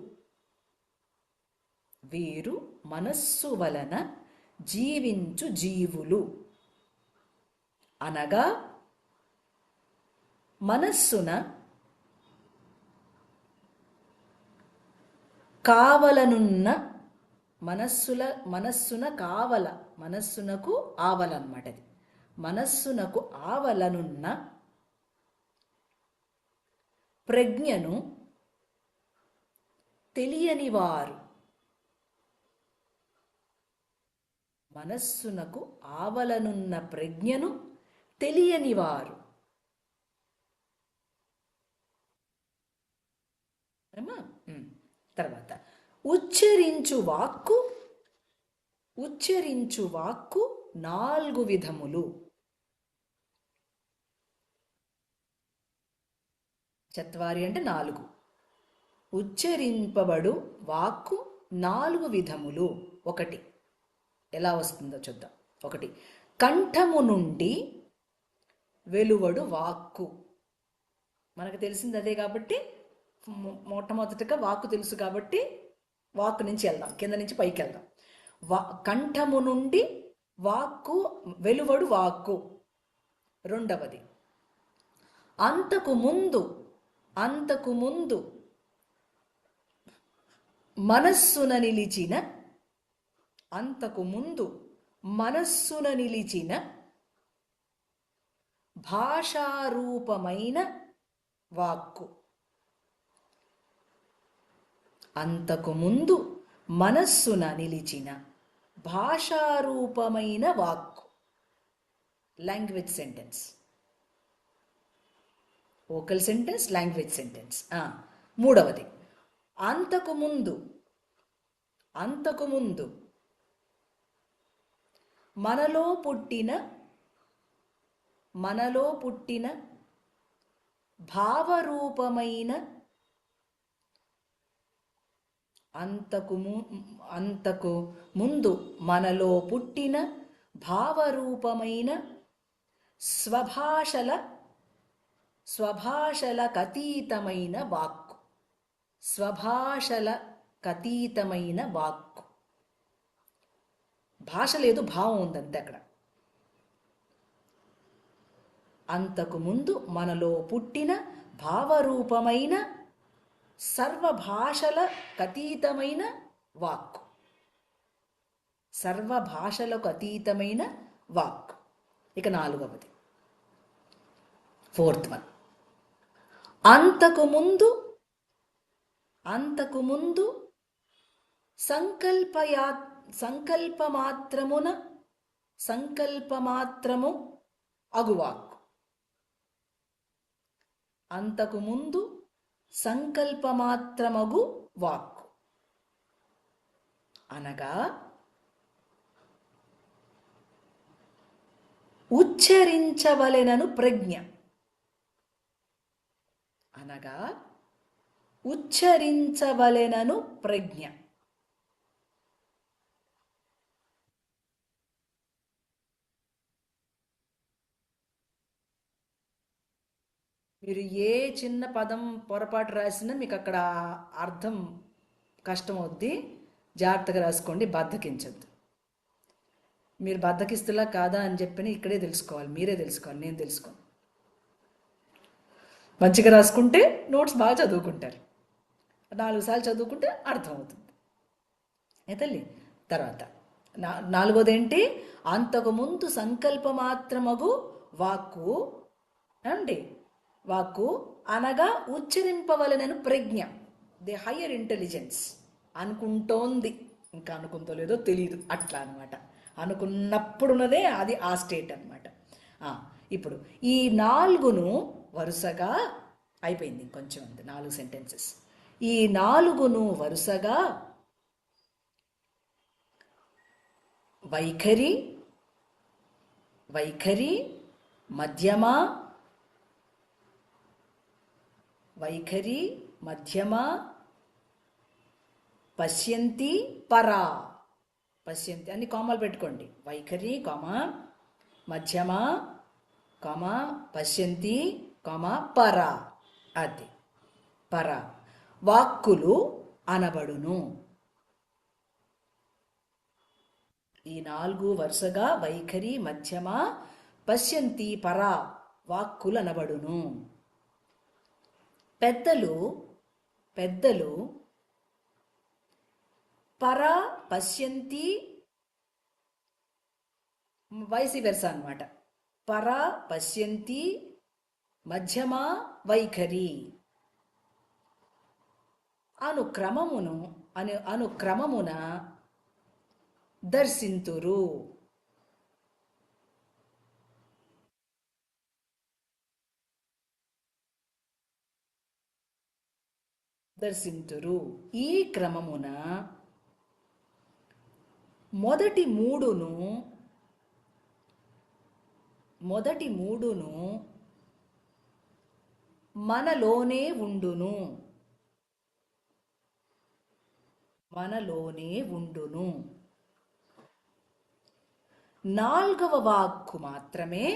వీరు మనస్సు వలన జీవించు జీవులు అనగా మనస్సున కావలనున్న మనస్సునకు ఆవలన్నమాట. అది మనస్సునకు ఆవలనున్న ప్రజ్ఞను తెలియనివారు. మనస్సునకు ఆవలనున్న ప్రజ్ఞను తెలియనివారు. తర్వాత ఉచ్చరించు వాక్కు 4 విధములు. చత్వారి అంటే 4. ఉచ్చరింపబడు వాక్కు 4 విధములు. 1 ఎలా వస్తుందో చూద్దాం. 1 కంఠము నుండి వెలువడు వాక్కు. మనకు తెలిసింది అదే కాబట్టి మొట్టమొదటిగా వాక్కు తెలుసు కాబట్టి వాక్కు నుంచి వెళ్దాం, కింద నుంచి పైకి వెళ్దాం. కంఠము నుండి వెలువడు వాక్కు. 2 అంతకు ముందు మనస్సున నిలిచిన భాషారూపమైన వాక్కు. అంతకు ముందు మనస్సున నిలిచిన భాషారూపమైన వాక్కు. Language sentence. Vocal sentence, language sentence. 3 అంతకు ముందు మనలో పుట్టిన భావరూపమైన అంతకు ముందు మనలో పుట్టిన భావరూపమైన స్వభాషలకతీతమైన వాక్కు. స్వభాషలకతీతమైన వాక్కు. భాష లేదు, భావం ఉందంతే అక్కడ. అంతకు ముందు మనలో పుట్టిన భావరూపమైన సర్వభాషలకు అతీతమైన వాక్కు. సర్వభాషలకు అతీతమైన వాక్కు. ఇక 4 4th వన్. అంతకు ముందు సంకల్పమాత్రము అగువాక్కు. అంతకు ముందు సంకల్పమాత్రమగు వాక్కు అనగా ఉచ్చరించవలెనను ప్రజ్ఞ. మీరు ఏ చిన్న పదం పొరపాటు రాసినా మీకు అక్కడ అర్థం కష్టం అవుద్ది. జాగ్రత్తగా రాసుకోండి, బద్దకించద్దు. మీరు బద్దకిస్తులా కాదా అని చెప్పి ఇక్కడే తెలుసుకోవాలి, మీరే తెలుసుకోవాలి, నేను తెలుసుకోను. మంచిగా రాసుకుంటే నోట్స్ బాగా చదువుకుంటారు. 4 సార్లు చదువుకుంటే అర్థమవుతుంది. ఏ తల్లి? తర్వాత నాలుగోదేంటి? అంతకుముందు సంకల్పమాత్రమగు వాక్కు అండి, వాక్కు అనగా ఉచ్చరింపవలనను ప్రజ్ఞ, ది హయ్యర్ ఇంటెలిజెన్స్ అనుకుంటోంది, ఇంకా అనుకుంటో లేదో తెలియదు, అట్లా అనమాట. అనుకున్నప్పుడున్నదే అది ఆ స్టేట్ అనమాట. ఇప్పుడు ఈ 4ను వరుసగా అయిపోయింది, ఇంకొంచెం ఉంది, 4 సెంటెన్సెస్. ఈ 4ను వరుసగా వైఖరి, వైఖరి, మధ్యమ, వైఖరి, మధ్యమ, పశ్యంతి, పరా. పశ్యంతి అన్ని కామాలు పెట్టుకోండి. వైఖరి, మధ్యమ, పశ్యంతి, పరా. అది పరా. వాక్కులు అనబడును. ఈ 4 వరుసగా వైఖరి, మధ్యమ, పశ్యంతి, పరా వాక్కులు అనబడును. పెద్దలు పరా, పశ్యంతి, వైసి వెర్సా అనమాట. పరా, పశ్యంతి, మధ్యమ, వైఖరి అనుక్రమమున దర్శింతురు. ఈ క్రమమున మొదటి మూడును మనలోనే ఉండును. నాల్గవ వాక్కు మాత్రమే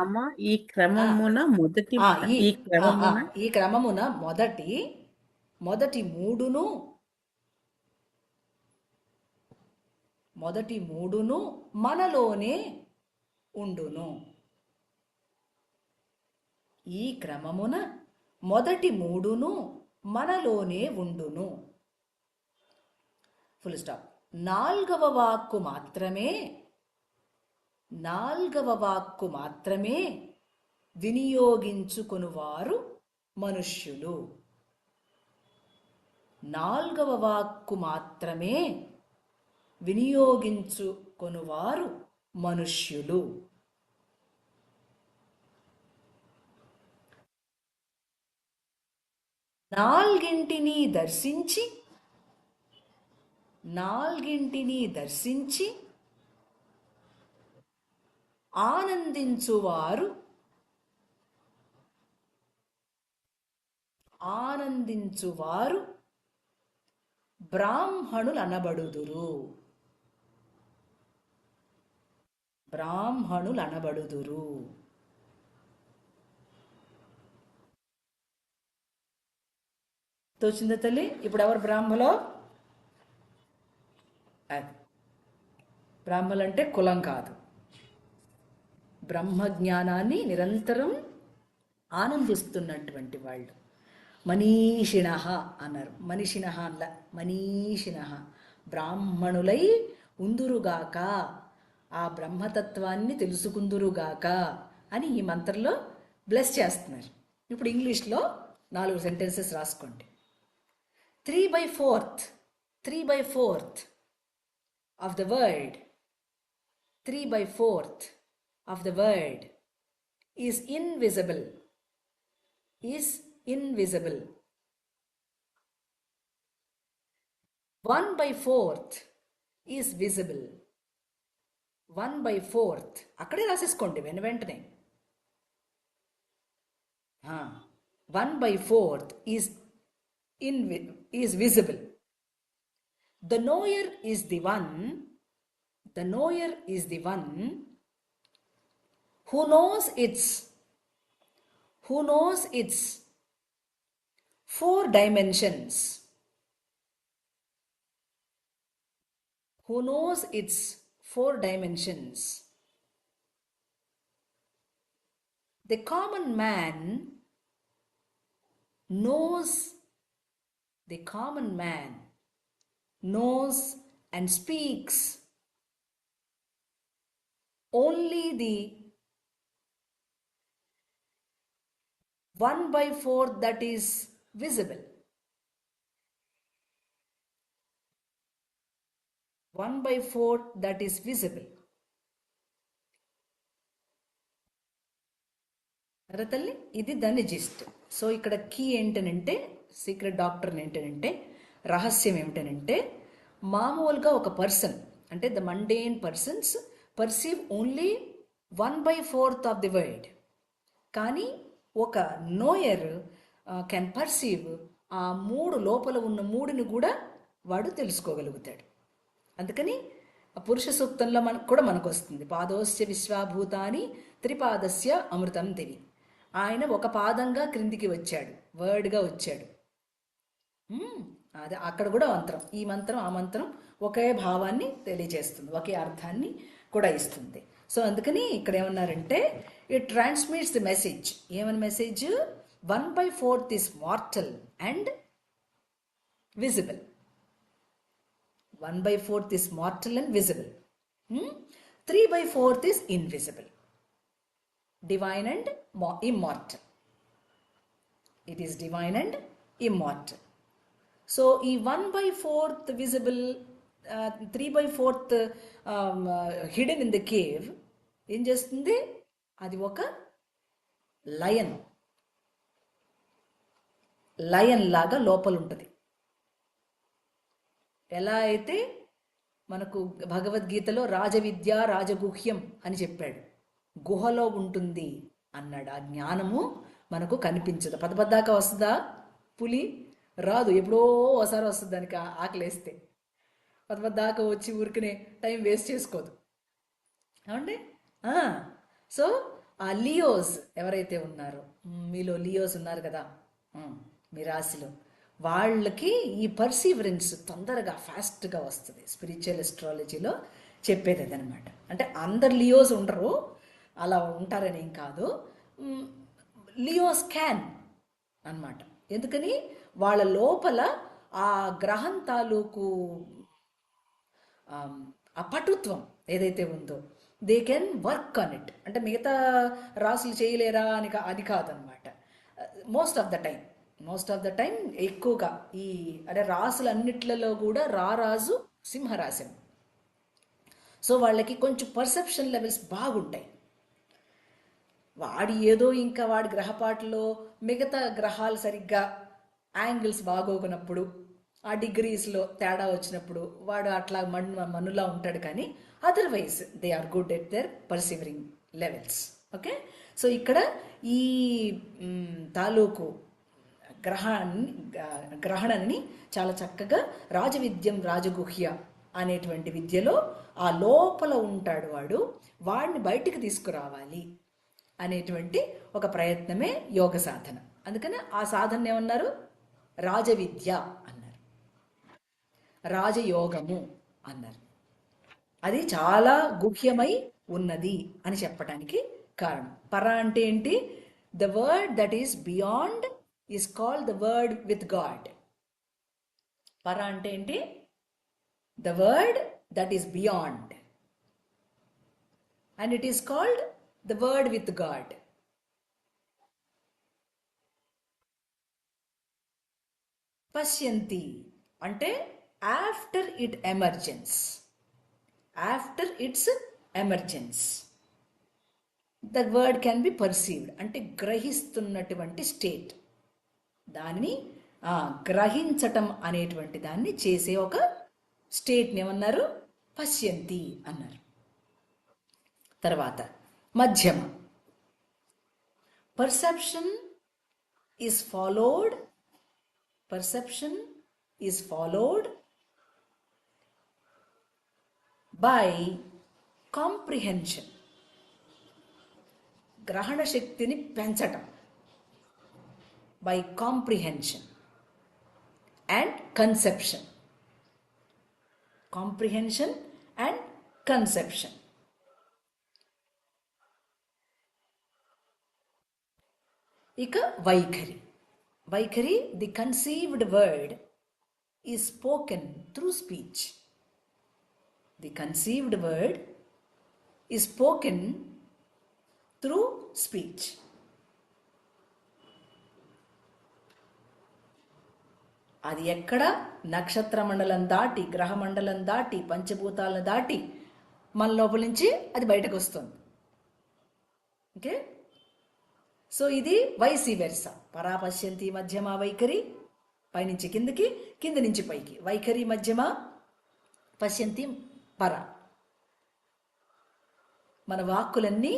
అమ్మా ఈ క్రమమున మొదటి ఈ క్రమమున మొదటి మూడును మనలోనే ఉండును. ఈ క్రమమున మొదటి మూడును మనలోనే ఉండును. Full stop. నాల్గవ వాక్కు మాత్రమే వినియోగించుకొనువారు మనుష్యులు. నాల్గవ వాక్కు మాత్రమే వినియోగించుకొనువారు మనుష్యులు. నాల్గింటిని దర్శించి ఆనందించువారు బ్రాహ్మణులనబడుదురు. తోచిందా తల్లి? ఇప్పుడు ఎవరు బ్రాహ్మలో? అది బ్రాహ్మలు అంటే కులం కాదు, బ్రహ్మజ్ఞానాన్ని నిరంతరం ఆనందిస్తున్నటువంటి వాళ్ళు. మనీషిణ అన్నారు. మనిషిణ అల్ల, మనీషిణ. బ్రాహ్మణులై ఉందురుగాక, ఆ బ్రహ్మతత్వాన్ని తెలుసుకుందురుగాక అని ఈ మంత్రంలో బ్లెస్ చేస్తున్నారు. ఇప్పుడు ఇంగ్లీష్లో 4 సెంటెన్సెస్ రాసుకోండి. 3/4 of the word, 3/4 of the word is invisible. 1/4 is visible. 1/4 అక్కడే రాసేసుకోండి వెంటనే. 1/4 is visible. The knower is the one who knows its 4 dimensions. The common man knows and speaks only the 1/4 that is visible. 1/4 that is visible. తల్లి ఇది దాని gist. So ఇక్కడ key ఏంటనంటే, secret doctor ఏంటనంటే, రహస్యం ఏమిటనంటే, మామూలుగా ఒక పర్సన్ అంటే the mundane persons perceive only 1/4 of the world. కానీ ఒక నోయర్ కెన్ పర్సీవ్ ఆ 3 లోపల ఉన్న 3ని కూడా వాడు తెలుసుకోగలుగుతాడు. అందుకని పురుష సూక్తంలో మనకు వస్తుంది, పాదోస్య విశ్వాభూతాని త్రిపాదస్య అమృతం దివి. ఆయన ఒక పాదంగా క్రిందికి వచ్చాడు, వర్డ్గా వచ్చాడు. అదే అక్కడ కూడా మంత్రం, ఈ మంత్రం ఆ మంత్రం ఒకే భావాన్ని తెలియజేస్తుంది, ఒకే అర్థాన్ని కూడా ఇస్తుంది. సో అందుకని ఇక్కడ ఏమన్నారంటే, ఇట్ ట్రాన్స్మిట్స్ ది మెసేజ్. ఏమని message? 1/4 is mortal and visible. 1/4 is mortal and visible. 3/4 is invisible, divine and immortal. It is divine and immortal. So, ఈ 1/4 visible, 3/4 hidden in the cave ఏం చేస్తుంది? అది ఒక లయన్ లాగా లోపల ఉంటుంది. ఎలా అయితే మనకు భగవద్గీతలో రాజవిద్య రాజగుహ్యం అని చెప్పాడు, గుహలో ఉంటుంది అన్నాడు. ఆ జ్ఞానము మనకు కనిపించదు. పదపద్దాకా వస్తుందా పులి? రాదు, ఎప్పుడో ఒకసారి వస్తుంది. దానికి ఆకలేస్తే పదపద్దాకా వచ్చి ఊరికనే టైం వేస్ట్ చేసుకోదు. ఏమండి? సో ఆ లియోస్ ఎవరైతే ఉన్నారో, మీలో లియోస్ ఉన్నారు కదా మీ రాశిలో, వాళ్ళకి ఈ పర్సీవరెన్స్ తొందరగా ఫాస్ట్గా వస్తుంది. స్పిరిచువల్ ఎస్ట్రాలజీలో చెప్పేది అదనమాట. అంటే అందరు లియోస్ ఉండరు, అలా ఉంటారని ఏం కాదు. లియోస్ క్యాన్ అన్నమాట. ఎందుకని? వాళ్ళ లోపల ఆ గ్రహం తాలూకు ఆ పటుత్వం ఏదైతే ఉందో, they can work on it. అంటే మిగతా రాసులు చేయలేరా అని అది కాదనమాట. మోస్ట్ ఆఫ్ ద టైం ఎక్కువగా ఈ అంటే రాసులన్నిట్లలో కూడా రారాజు సింహరాశి. సో వాళ్ళకి కొంచెం పర్సెప్షన్ లెవెల్స్ బాగుంటాయి. వాడి ఏదో ఇంకా వాడి గ్రహపాటులో మిగతా గ్రహాలు సరిగ్గా యాంగిల్స్ బాగోకున్నప్పుడు, ఆ డిగ్రీస్లో తేడా వచ్చినప్పుడు వాడు అట్లా మనులా ఉంటాడు. కానీ otherwise they are good at their persevering levels. Okay. So ఇక్కడ ఈ తాలూకు గ్రహణని చాలా చక్కగా రాజవిద్యం రాజగుహ్య అనేటువంటి విద్యలో ఆ లోపల ఉంటాడు వాడు, వాడిని బయటికి తీసుకురావాలి అనేటువంటి ఒక ప్రయత్నమే యోగ సాధన. అందుకని ఆ సాధన ఏమన్నారు? రాజవిద్య అన్నారు, రాజయోగము అన్నారు. అది చాలా గుహ్యమై ఉన్నది అని చెప్పడానికి కారణం. పర అంటే ఏంటి? The word that is beyond is called the word with God. పర అంటే ఏంటి? The word that is beyond, and it is called the word with God. పశ్యంతి అంటే after it emergence, after its emergence the word can be perceived. అంటే గ్రహిస్తున్నటువంటి state, దానిని గ్రహించటం అనేటువంటి దాన్ని చేసే ఒక స్టేట్ని ఏమన్నారు? పశ్యంతి అన్నారు. తర్వాత మధ్యమ. Perception is followed by comprehension. గ్రహణ శక్తిని పెంచటం by comprehension and conception. Comprehension and conception. ఇక వైఖరి. The conceived word is spoken through speech. The conceived word is spoken through speech. అది ఎక్కడ నక్షత్ర మండలం దాటి, గ్రహ మండలం దాటి, పంచభూతాలను దాటి మన లోపల నుంచి అది బయటకు వస్తుంది. ఓకే, సో ఇది వైసి వెర్స. పరా పశ్యంతి మధ్యమ వైఖరి, పైనుంచి కిందకి, కింద నుంచి పైకి. వైఖరి మధ్యమ, పశ్యంతి పర. మన వాక్కులన్నీ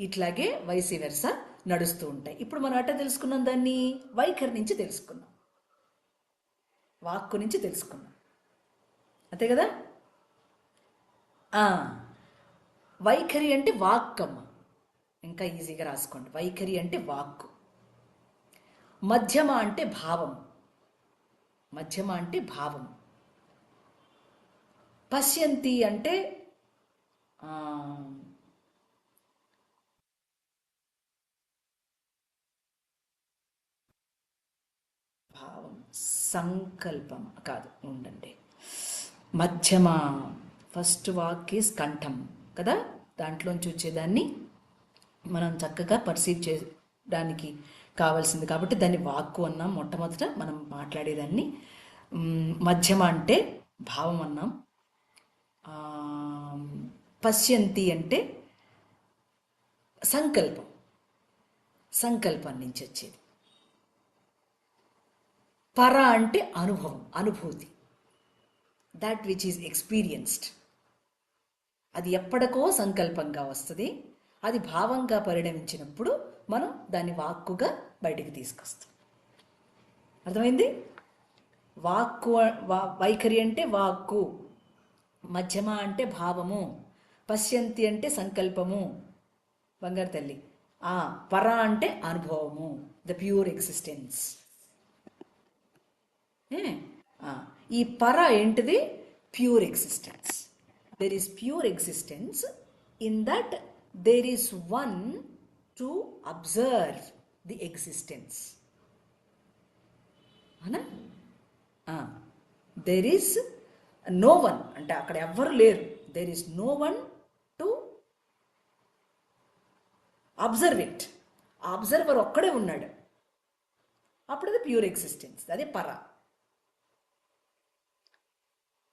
ఇట్లాగే వైసి వెర్స నడుస్తూ ఉంటాయి. ఇప్పుడు మనం అట్ట తెలుసుకున్నాం, దాన్ని వైఖరి నుంచి తెలుసుకున్నాం, వాక్కు నుంచి తెలుసుకున్నాం, అంతే కదా. వైఖరి అంటే వాక్కమ్మ, ఇంకా ఈజీగా రాసుకోండి. వైఖరి అంటే వాక్కు. మధ్యమ అంటే భావం, మధ్యమ అంటే భావం. పశ్యంతి అంటే భావం, సంకల్పం కాదు, ఉండండి. మధ్యమ ఫస్ట్ వాక్ ఈజ్ కంఠం కదా, దాంట్లోంచి వచ్చేదాన్ని మనం చక్కగా పర్సీవ్ చేయడానికి కావాల్సింది కాబట్టి దాన్ని వాక్కు అన్నాం. మొట్టమొదట మనం మాట్లాడేదాన్ని. మధ్యమ అంటే భావం అన్నాం. పశ్యంతి అంటే సంకల్పం, సంకల్పం నుంచి వచ్చేది. పర అంటే అనుభవం, అనుభూతి, దాట్ విచ్ ఈజ్ ఎక్స్పీరియన్స్డ్. అది ఎప్పటికో సంకల్పంగా వస్తుంది, అది భావంగా పరిణమించినప్పుడు మనం దాన్ని వాక్కుగా బయటికి తీసుకొస్తాం. అర్థమైంది? వాక్కు, వైఖరి అంటే వాక్కు, మధ్యమ అంటే భావము, పశ్యంతి అంటే సంకల్పము, బంగారు తల్లి. పర అంటే అనుభవము, ద ప్యూర్ ఎగ్జిస్టెన్స్. ఈ పర ఏంటిది? Pure existence. There is pure existence in that there is one to observe the existence. Ana? There is no one, అంటే అక్కడ ఎవ్వరు లేరు. There is no one to observe it. ఆ అబ్జర్వర్ ఒక్కడే ఉన్నాడు, అప్పుడు అది ప్యూర్ ఎగ్జిస్టెన్స్, అదే పర.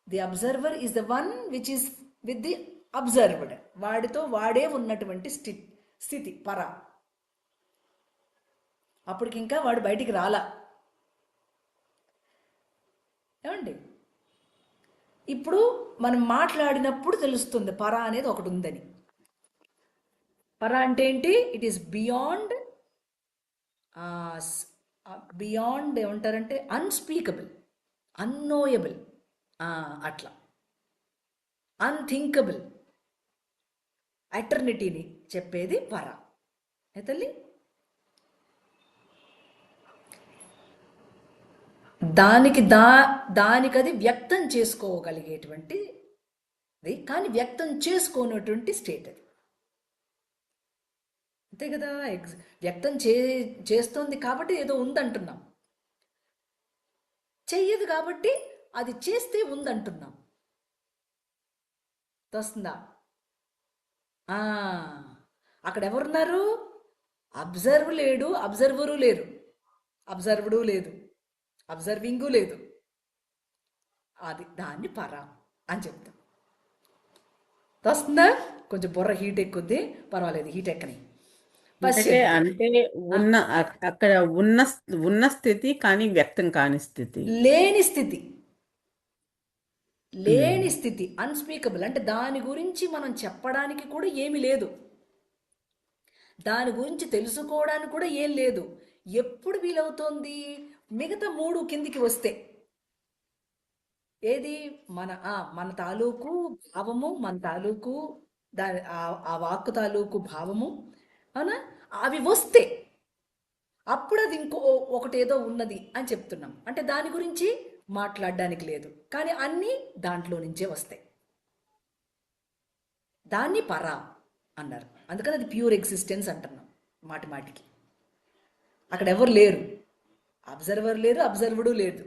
The observer is the one which is with the observed, వాడితో వాడే ఉన్నటువంటి స్థితి పర. అప్పటికి ఇంకా వాడు బయటికి రాలా. ఏమండి, ఇప్పుడు మనం మాట్లాడినప్పుడు తెలుస్తుంది పర అనేది ఒకటి ఉందని. పర అంటే ఏంటి? ఇట్ ఈస్ బియాండ్, బియాండ్ ఏమంటారంటే అన్స్పీకబుల్, అన్నోయబుల్, అట్లా అన్థింకబుల్, ఎటర్నిటీని చెప్పేది పర. తల్లి, దానికి అది వ్యక్తం చేసుకోగలిగేటువంటిది, కానీ వ్యక్తం చేసుకోనటువంటి స్టేట్ అది, అంతే కదా. వ్యక్తం చేస్తోంది కాబట్టి ఏదో ఉందంటున్నాం, చెయ్యదు కాబట్టి అది చేస్తే ఉందంటున్నాం. వస్తుందా? అక్కడ ఎవరున్నారు? అబ్జర్వ్ లేడు, అబ్జర్వరు లేరు, అబ్జర్వ్డు లేదు, అబ్జర్వింగు లేదు. అది దాన్ని పర అని చెప్తాం. వస్తుందా? కొంచెం బుర్ర హీట్ ఎక్కుద్ది, పర్వాలేదు, హీట్ ఎక్కని. అంటే అక్కడ ఉన్న స్థితి కానీ వ్యక్తం కాని స్థితి, లేని స్థితి, లేని స్థితి, అన్స్పీకబుల్. అంటే దాని గురించి మనం చెప్పడానికి కూడా ఏమీ లేదు, దాని గురించి తెలుసుకోవడానికి కూడా ఏం లేదు. ఎప్పుడు వీలవుతోంది? మిగతా మూడు కిందికి వస్తే. ఏది? మన తాలూకు భావము, మన తాలూకు ఆ వాక్కు తాలూకు భావము, అవునా? అవి వస్తే అప్పుడు అది ఒకటేదో ఉన్నది అని చెప్తున్నాం. అంటే దాని గురించి మాట్లాడడానికి లేదు, కానీ అన్నీ దాంట్లో నుంచే వస్తాయి. దాన్ని పర అన్నారు. అందుకని అది ప్యూర్ ఎగ్జిస్టెన్స్ అంటున్నాం మాటికి. అక్కడ ఎవరు లేరు, అబ్జర్వర్ లేరు, అబ్జర్వ్డు లేదు.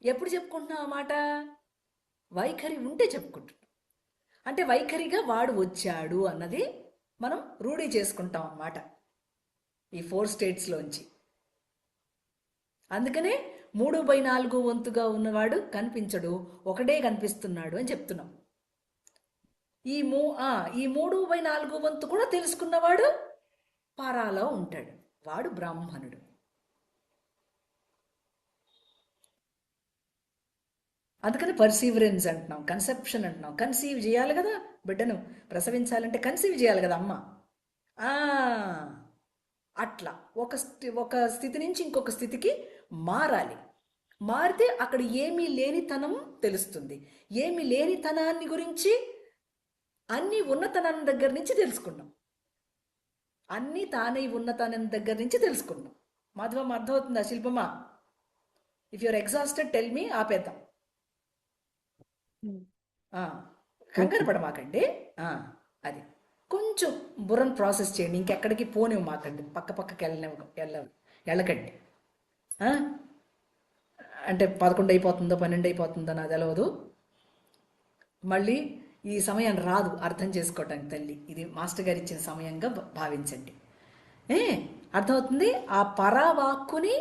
ఎప్పుడు చెప్పుకుంటున్నాం ఆ మాట? వైఖరి ఉంటే చెప్పుకుంటున్నాం. అంటే వైఖరిగా వాడు వచ్చాడు అన్నది మనం రూఢీ చేసుకుంటాం అన్నమాట ఈ 4 స్టేట్స్లోంచి. అందుకనే 3/4 వంతుగా ఉన్నవాడు కనిపించడు, ఒకడే కనిపిస్తున్నాడు అని చెప్తున్నాం. ఈ 3/4 వంతు కూడా తెలుసుకున్నవాడు పరాలో ఉంటాడు, వాడు బ్రాహ్మణుడు. అందుకని పర్సీవరెన్స్ అంటున్నాం, కన్సెప్షన్ అంటున్నాం. కన్సీవ్ చేయాలి కదా, బిడ్డను ప్రసవించాలంటే కన్సీవ్ చేయాలి కదా అమ్మ. అట్లా ఒక స్థితి నుంచి ఇంకొక స్థితికి మారాలి. మారితే అక్కడ ఏమీ లేనితనం తెలుస్తుంది. ఏమీ లేనితనాన్ని గురించి అన్నీ ఉన్నతనం దగ్గర నుంచి తెలుసుకున్నాం. అన్నీ తానై ఉన్నతనం దగ్గర నుంచి తెలుసుకున్నాం. మాధవమ్మ అర్థమవుతుందా? శిల్పమా, if you're exhausted tell me, ఆపేద్దాం. కంగారు పడమాకండి. అది కొంచెం బుర్రను ప్రాసెస్ చేయండి, ఇంకెక్కడికి పోనివ్వమాకండి, పక్కకి వెళ్ళకండి. అంటే 11 అయిపోతుందో 12 అయిపోతుందో నాకు తెలియదు. మళ్ళీ ఈ సమయం రాదు అర్థం చేసుకోవటానికి తల్లి. ఇది మాస్టర్ గారు ఇచ్చిన సమయంగా భావించండి. అర్థమవుతుంది? ఆ పరావాక్కుని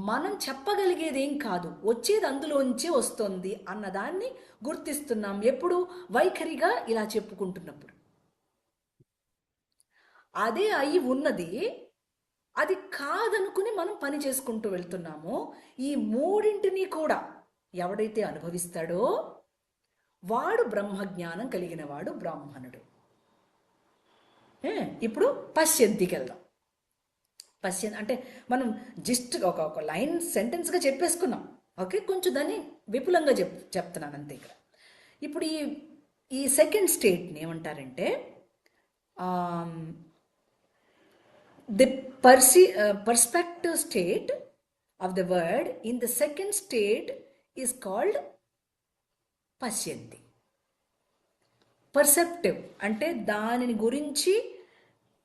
మనం చెప్పగలిగేది ఏం కాదు, వచ్చేది అందులోంచే వస్తుంది అన్నదాన్ని గుర్తిస్తున్నాం. ఎప్పుడు? వైఖరిగా ఇలా చెప్పుకుంటున్నప్పుడు. అదే అయి ఉన్నది, అది కాదనుకుని మనం పని చేసుకుంటూ వెళ్తున్నాము. ఈ మూడింటిని కూడా ఎవడైతే అనుభవిస్తాడో వాడు బ్రహ్మజ్ఞానం కలిగిన వాడు బ్రాహ్మణుడు. ఇప్పుడు పశ్యంతికి వెళ్దాం. అంటే మనం జస్ట్ ఒక లైన్ సెంటెన్స్గా చెప్పేసుకున్నాం. ఓకే, కొంచెం దాన్ని విపులంగా చెప్తున్నాను అంతే. ఇక్కడ ఇప్పుడు ఈ సెకండ్ స్టేట్ని ఏమంటారంటే the perspective state of the word in the second state is called పశ్యంతి. పర్సెప్టివ్ అంటే దానిని గురించి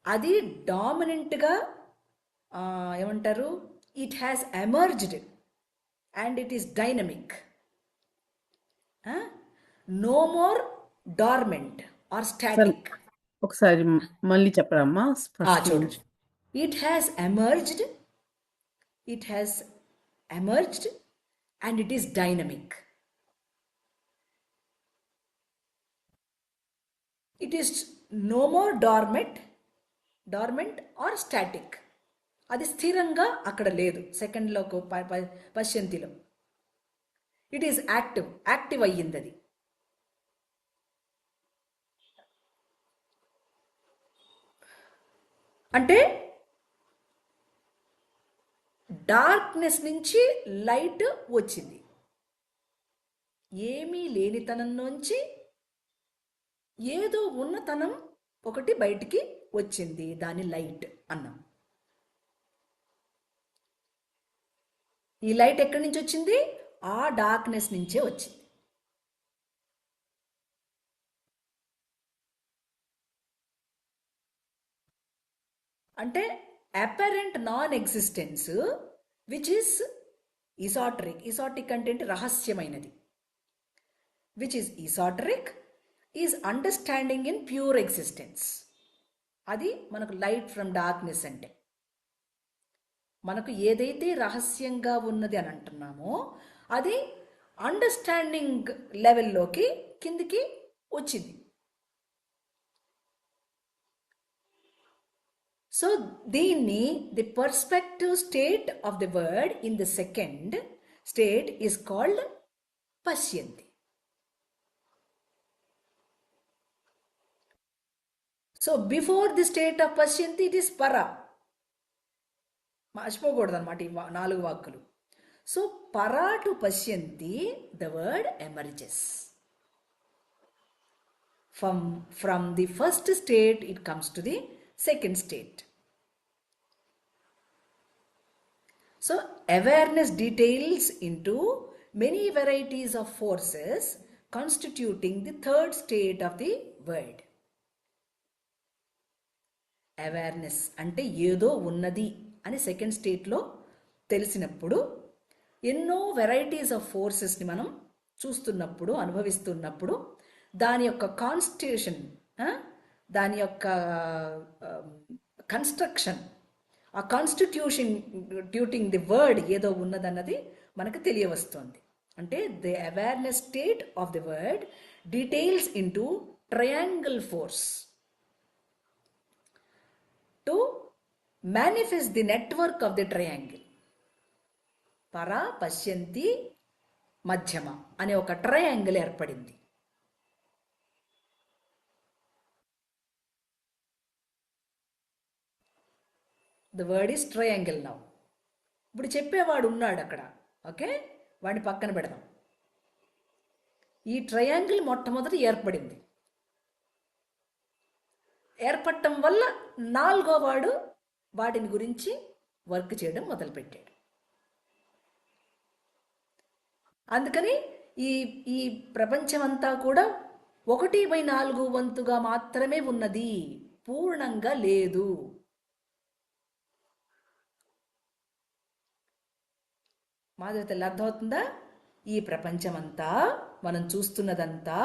అది డామినెంట్గా ఏమంటారు, it has emerged and it is dynamic. No more dormant or static. ఒకసారి మళ్ళీ చెప్పరమ్మా. చూడండి, it has emerged and it is dynamic. It is no more dormant or static. అది స్థిరంగా అక్కడ లేదు. సెకండ్లో పశ్యంతిలో ఇట్ ఈస్ యాక్టివ్ అయ్యింది. అది అంటే డార్క్నెస్ నుంచి లైట్ వచ్చింది. ఏమీ లేనితనం నుంచి ఏదో ఉన్నతనం ఒకటి బయటికి వచ్చింది, దాని లైట్ అన్నాం. ఈ లైట్ ఎక్కడి నుంచి వచ్చింది? ఆ డార్క్నెస్ నుంచే వచ్చింది. అంటే apparent non existence which is esoteric అంటే రహస్యమైనది. Which is esoteric is understanding in pure existence. అది మనకు లైట్ ఫ్రమ్ డార్క్నెస్ అంటే. మనకు ఏదైతే రహస్యంగా ఉన్నది అని అంటున్నామో అది అండర్స్టాండింగ్ లెవెల్లోకి కిందికి వచ్చింది. సో దీన్ని the perspective state of the word in the second state is called పశ్యంతి. So before the state of పశ్యంతి ఇట్ ఈస్ పరా. మర్చిపోకూడదు అనమాట ఈ 4 వాక్కులు. సో పరా టు పశ్యంతి the word emerges. From the first state it comes to the second state. So awareness details into many varieties of forces constituting the third state of the word. Awareness అంటే ఏదో ఉన్నది అని second స్టేట్లో తెలిసినప్పుడు ఎన్నో varieties of ఫోర్సెస్ని మనం చూస్తున్నప్పుడు, అనుభవిస్తున్నప్పుడు దాని యొక్క కాన్స్టిట్యూషన్, దాని యొక్క కన్స్ట్రక్షన్, ఆ కాన్స్టిట్యూషన్ ట్యూటింగ్ ది వర్డ్ ఏదో ఉన్నదన్నది మనకు తెలియవస్తుంది. అంటే the awareness state of the word details into triangle force to manifest the network of the triangle. పర, పశ్యంతి, మధ్యమ అనే ఒక ట్రయాంగిల్ ఏర్పడింది. The word is triangle now. ఇప్పుడు చెప్పేవాడు ఉన్నాడు అక్కడ, ఓకే, వాడిని పక్కన పెడదాం. ఈ ట్రయాంగిల్ మొట్టమొదటి ఏర్పడింది. ఏర్పడటం వల్ల నాలుగో వాడు వాటిని గురించి వర్క్ చేయడం మొదలుపెట్టాడు. అందుకని ఈ ఈ ప్రపంచమంతా కూడా 1/4 వంతుగా మాత్రమే ఉన్నది, పూర్ణంగా లేదు. మాధవి తల్లి, అర్థమవుతుందా? ఈ ప్రపంచమంతా మనం చూస్తున్నదంతా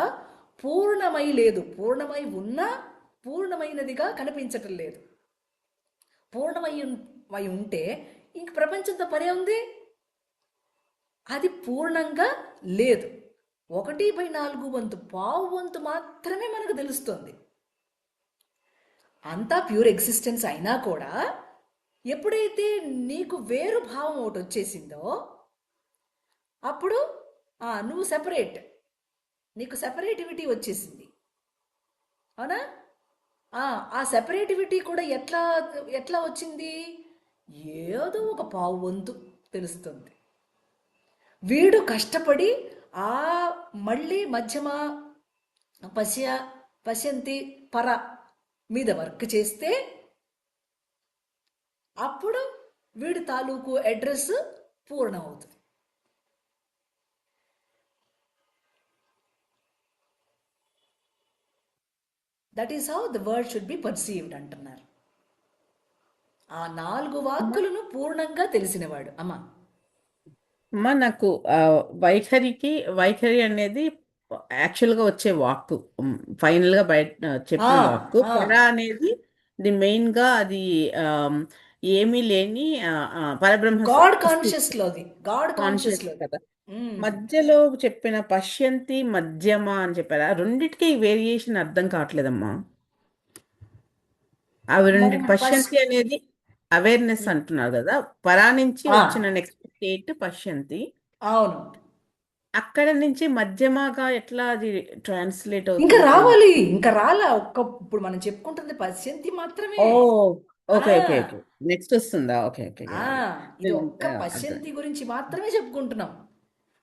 పూర్ణమై లేదు. పూర్ణమై ఉన్నా పూర్ణమైనదిగా కనిపించటం లేదు. పూర్ణమై ఉంటే ఇంక ప్రపంచంతో పనే ఉంది. అది పూర్ణంగా లేదు. 1/4 వంతు, పావు వంతు మాత్రమే మనకు తెలుస్తుంది. అంతా ప్యూర్ ఎగ్జిస్టెన్స్ అయినా కూడా ఎప్పుడైతే నీకు వేరు భావం ఒకటి వచ్చేసిందో అప్పుడు నువ్వు సెపరేట్, నీకు సెపరేటివిటీ వచ్చేసింది. అవునా? ఆ సెపరేటివిటీ కూడా ఎట్లా వచ్చింది? ఏదో ఒక పావు వంతు తెలుస్తుంది. వీడు కష్టపడి మళ్ళీ మధ్యమ, పశ్యంతి, పర మీద వర్క్ చేస్తే అప్పుడు వీడి తాలూకు అడ్రస్ పూర్ణం అవుతుంది. That is how the word should be perceived అంటున్నారు. ఆ 4 వాక్కులను పూర్ణంగా తెలిసినవాడు. అమ్మా నాకు వైఖరి అనేది యాక్చువల్గా వచ్చే వాక్కు, ఫైనల్గా బయట చెప్పిన వాక్కు. పర అనేది ది మెయిన్గా అది ఏమీ లేని పరబ్రహ్మ గాడ్ కాన్షియస్ లోది, గాడ్ కాన్షియస్ కాన్షియస్ లో కదా. మధ్యలో చెప్పిన పశ్యంతి, మధ్యమ అని చెప్పారా, రెండిటికి వేరియేషన్ అర్థం కావట్లేదమ్మా. అవి రెండిటి, పశ్యంతి అనేది అవేర్నెస్ అంటున్నారు కదా, పరా నుంచి వచ్చిన నెక్స్ట్ స్టేట్ పశ్యంతి. అవును, అక్కడ నుంచి మధ్యమాగా ఎట్లా అది ట్రాన్స్లేట్ ఇంకా అవుతుంది? రావాలి, ఇంకా రాలా. ఇప్పుడు మనం చెప్పుకుంటుంది పశ్యంతి మాత్రమే. ఓ ఓకే ఓకే ఓకే, నెక్స్ట్ వస్తుందా? ఓకే ఓకే, ఇది ఒక్క పశ్యంతి గురించి మాత్రమే చెప్పుకుంటున్నాం.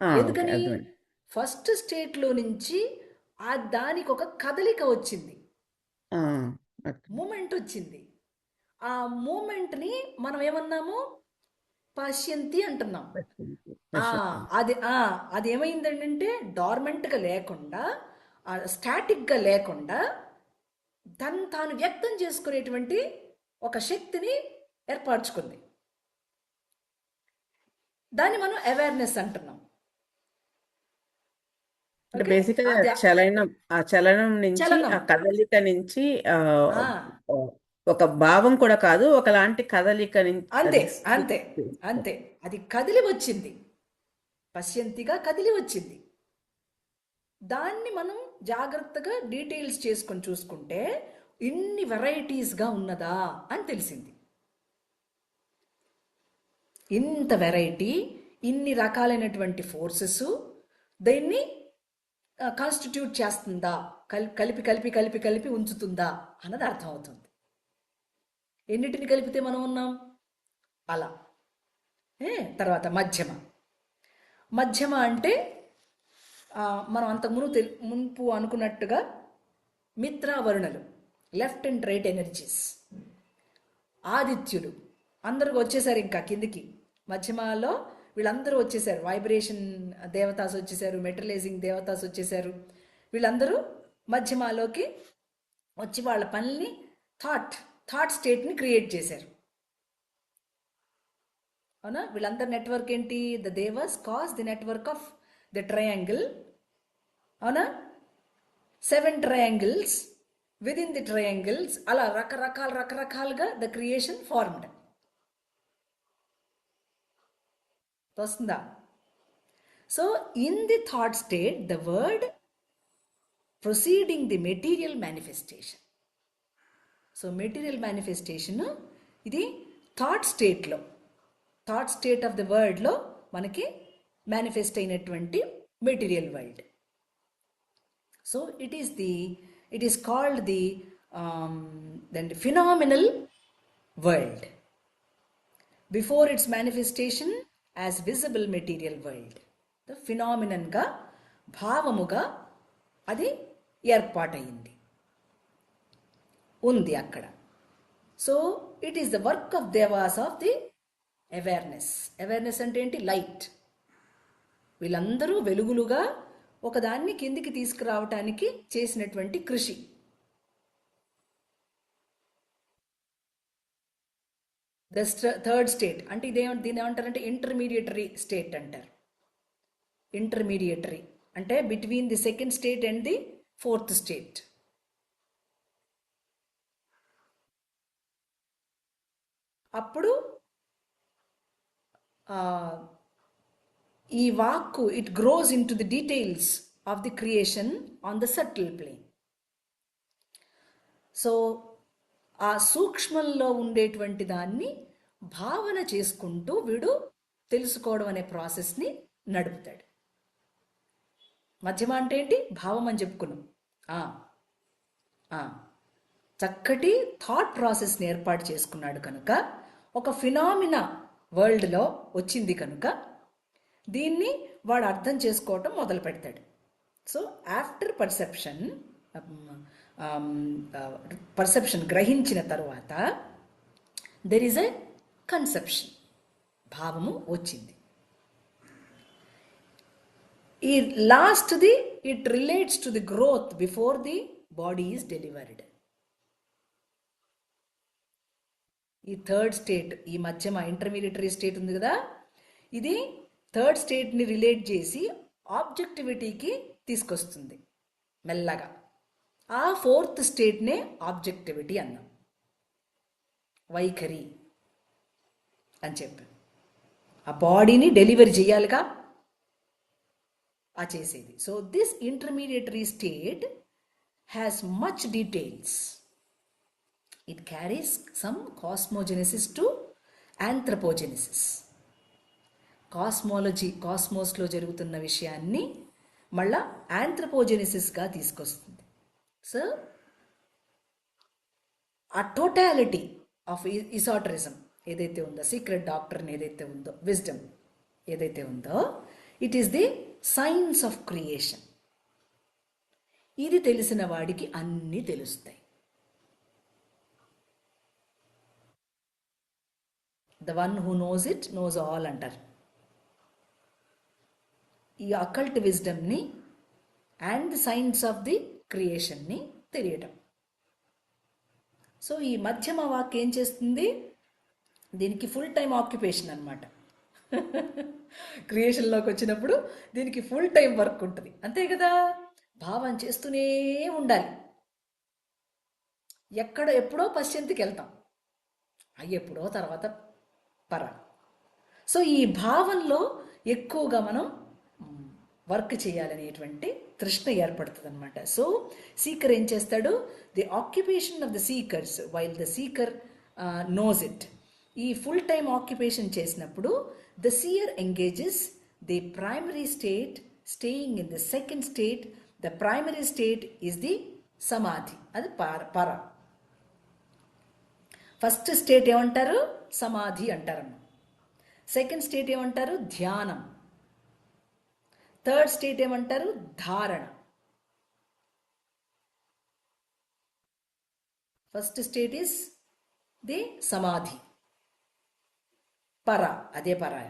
ఓకే, ఎందుకని? అర్థమైంది. ఫస్ట్ స్టేట్లో నుంచి దానికి ఒక కదలిక వచ్చింది, మూమెంట్ వచ్చింది. ఆ మూమెంట్ని మనం ఏమన్నాము? పశ్యంతి అంటున్నాం. అది ఏమైందంటే డార్మెంట్గా లేకుండా, స్టాటిక్గా లేకుండా తాను వ్యక్తం చేసుకునేటువంటి ఒక శక్తిని ఏర్పరచుకుంది. దాన్ని మనం అవేర్నెస్ అంటున్నాం. బేసిక్గా చలనం నుంచి, ఆ కదలిక నుంచి ఒక భావం కూడా కాదు, ఒకలాంటి కదలిక నుంచి. అంతే అంతే అంతే, అది కదిలి వచ్చింది, పశ్యంతిగా కదిలి వచ్చింది. దాన్ని మనం జాగ్రత్తగా డీటెయిల్స్ చేసుకొని చూసుకుంటే ఇన్ని వెరైటీస్గా ఉన్నదా అని తెలిసింది. ఇంత వెరైటీ, ఇన్ని రకాలైనటువంటి ఫోర్సెస్ దీన్ని కాన్స్టిట్యూట్ చేస్తుందా, కలిపి కలిపి కలిపి కలిపి ఉంచుతుందా అన్నది అర్థమవుతుంది. ఎన్నిటిని కలిపితే మనం ఉన్నాం అలా. తర్వాత మధ్యమ అంటే మనం మునుపు అనుకున్నట్టుగా మిత్రావరుణులు, లెఫ్ట్ అండ్ రైట్ ఎనర్జీస్, ఆదిత్యులు అందరూ వచ్చేసారు. ఇంకా కిందికి మధ్యమలో వీళ్ళందరూ వచ్చేసారు. వైబ్రేషన్ దేవతాస్ వచ్చేసారు, మెటీరియలైజింగ్ దేవతాస్ వచ్చేసారు. వీళ్ళందరూ మధ్యమలోకి వచ్చి వాళ్ళ పనిని థాట్ స్టేట్ని క్రియేట్ చేశారు. అవునా? వీళ్ళందరి నెట్వర్క్ ఏంటి? The devas cause the network of the triangle. అవునా? 7 triangles, within the triangles అలా రకరకాలుగా ద క్రియేషన్ ఫార్మ్డ్. వస్తుందా? So in the thought state the word proceeding the material manifestation. So material manifestation ఇది thought స్టేట్లో, thought state of the వరల్డ్లో మనకి manifest అయినటువంటి material world. So it is called the phenomenal world before its manifestation as visible material world. ఫినామినన్గా, భావముగా అది ఏర్పాటయింది, ఉంది అక్కడ. So it is the work of devas of the awareness. Awareness అంటే ఏంటి? లైట్. వీళ్ళందరూ వెలుగులుగా ఒకదాన్ని కిందికి తీసుకురావటానికి చేసినటువంటి కృషి. ద థర్డ్ స్టేట్ అంటే దీని ఏమంటారంటే ఇంటర్మీడియటరీ స్టేట్ అంటారు. ఇంటర్మీడియటరీ అంటే between the second state and the fourth state. అప్పుడు ఈ వాక్కు it grows into the details of the creation on the subtle plane. So ఆ సూక్ష్మంలో ఉండేటువంటి దాన్ని భావన చేసుకుంటూ వీడు తెలుసుకోవడం అనే ప్రాసెస్ని నడుపుతాడు. మధ్యమ అంటే ఏంటి? భావం అని చెప్పుకున్నాం. చక్కటి థాట్ ప్రాసెస్ని ఏర్పాటు చేసుకున్నాడు కనుక, ఒక ఫినామినా వరల్డ్లో వచ్చింది కనుక దీన్ని వాడు అర్థం చేసుకోవటం మొదలు పెడతాడు. సో ఆఫ్టర్ పర్సెప్షన్ గ్రహించిన తరువాత దెర్ ఈజ్ ఎ కన్సెప్షన్, భావము వచ్చింది. ఈ లాస్ట్ది it relates to the growth before the body is delivered. ఈ థర్డ్ స్టేట్, ఈ మధ్యమ ఇంటర్మీడియటరీ స్టేట్ ఉంది కదా, ఇది థర్డ్ స్టేట్ని రిలేట్ చేసి ఆబ్జెక్టివిటీకి తీసుకొస్తుంది మెల్లగా. ఆ ఫోర్త్ స్టేట్నే ఆబ్జెక్టివిటీ అన్నాం, వైఖరి అని చెప్పాం. ఆ బాడీని డెలివరీ చేయాలిగా ఆ చేసేది. So this intermediary state has much details. It carries some cosmogenesis to anthropogenesis. కాస్మోస్లో జరుగుతున్న విషయాన్ని మళ్ళా ఆంథ్రపోజెనిసిస్గా తీసుకొస్తుంది. సో ఆ టోటాలిటీ ఆఫ్ ఇసాటరిజం ఏదైతే ఉందో, సీక్రెట్ డాక్టర్ని ఏదైతే ఉందో, విజ్డమ్ ఏదైతే ఉందో, it is the science of creation. ఇది తెలిసిన వాడికి అన్నీ తెలుస్తాయి. The one who knows it knows all అంటారు. ఈ అకల్ట్ విజ్డమ్ని and the science of the క్రియేషన్ని తెలియటం. సో ఈ మధ్యమ వాక్ ఏం చేస్తుంది? దీనికి ఫుల్ టైం ఆక్యుపేషన్ అనమాట. క్రియేషన్లోకి వచ్చినప్పుడు దీనికి ఫుల్ టైం వర్క్ ఉంటుంది, అంతే కదా. భావం చేస్తూనే ఉండాలి. ఎప్పుడో పశ్చంతికి వెళ్తాం, ఎప్పుడో తర్వాత పర. సో ఈ భావంలో ఎక్కువగా మనం వర్క్ చేయాలనేటువంటి తృష్ణ ఏర్పడుతుంది అనమాట. సో సీకర్ ఏం చేస్తాడు? The occupation of the seekers while the seeker knows it. ఈ ఫుల్ టైం ఆక్యుపేషన్ చేసినప్పుడు the seer engages the primary state, staying in the second state. The primary state is the సమాధి, అది పర. First state ఏమంటారు? సమాధి అంటారమ్మ. Second state ఏమంటారు? ధ్యానం. Third state ఏమంటారు? ధారణ. ఫస్ట్ స్టేట్ ఈస్ ది సమాధి, పర, అదే పరాయ.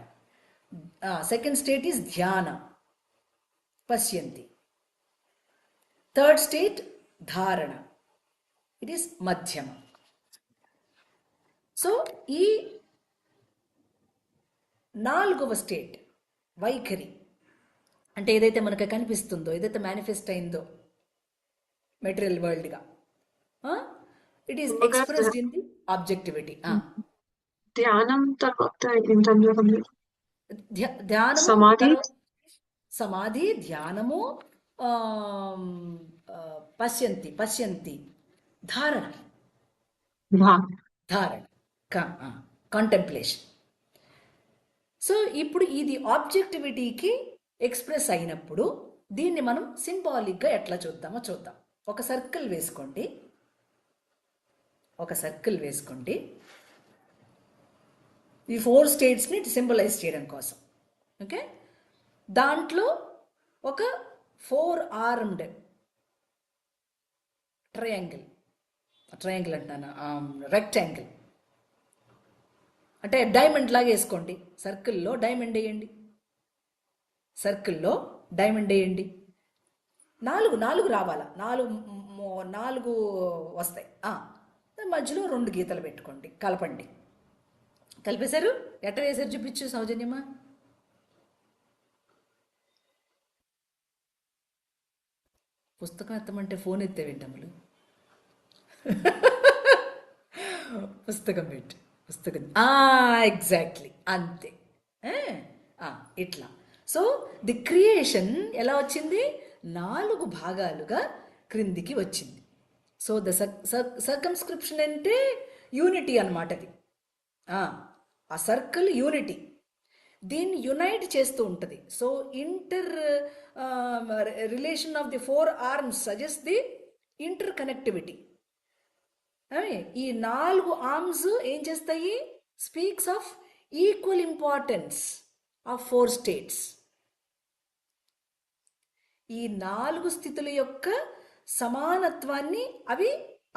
సెకండ్ స్టేట్ ఈస్ ధ్యాన, పశ్యంతి. థర్డ్ స్టేట్ ధారణ, ఇట్ ఈస్ మధ్యమ. సో ఈ నాలుగవ స్టేట్ వైఖరి, అంటే ఏదైతే మనకు కనిపిస్తుందో, ఏదైతే మేనిఫెస్ట్ అయిందో మెటీరియల్ వరల్డ్గా, it is expressed in the objectivity. ధ్యానం తర్వాత ఏంటంటే ధ్యానము సమాధి, సమాధి, ధ్యానము, ఆమ్, పశ్యంతి పశ్యంతి, ధారణ, ధారణ, కాంటెంప్లేషన్. సో ఇప్పుడు ఇది ఆబ్జెక్టివిటీకి ఎక్స్ప్రెస్ అయినప్పుడు దీన్ని మనం సింబాలిక్గా ఎట్లా చూద్దామో చూద్దాం. ఒక సర్కిల్ వేసుకోండి, ఒక సర్కిల్ వేసుకోండి, ఈ 4 స్టేట్స్ని సింబలైజ్ చేయడం కోసం. ఓకే, దాంట్లో ఒక 4 ఆర్మ్డ్ ట్రయాంగిల్ అంటున్నాను, రెక్టాంగిల్ అంటే డైమండ్ లాగా వేసుకోండి. సర్కిల్లో డైమండ్ వేయండి, సర్కిల్లో డైమండ్ వేయండి. 4 రావాలా, 4 వస్తాయి. మధ్యలో 2 గీతలు పెట్టుకోండి, కలపండి. కలిపేశారు? ఎట్ట వేసారు చూపించు సౌజన్యమా. పుస్తకం ఎత్తమంటే ఫోన్ ఎత్తేవేంటమ్ములు. పుస్తకం పెట్టు, పుస్తకం. ఎగ్జాక్ట్లీ అంతే. ఇట్లా. సో ది క్రియేషన్ ఎలా వచ్చింది? 4 భాగాలుగా క్రిందికి వచ్చింది. సో ద సర్కమ్స్క్రిప్షన్ అంటే యూనిటీ అన్నమాట. అది ఆ సర్కిల్ యూనిటీ, దీన్ని యునైట్ చేస్తూ ఉంటుంది. So inter relation of the 4 arms suggest the inter connectivity. ఈ 4 ఆర్మ్స్ ఏం చేస్తాయి? Speaks of equal importance of 4 states. ఈ 4 స్థితుల యొక్క సమానత్వాన్ని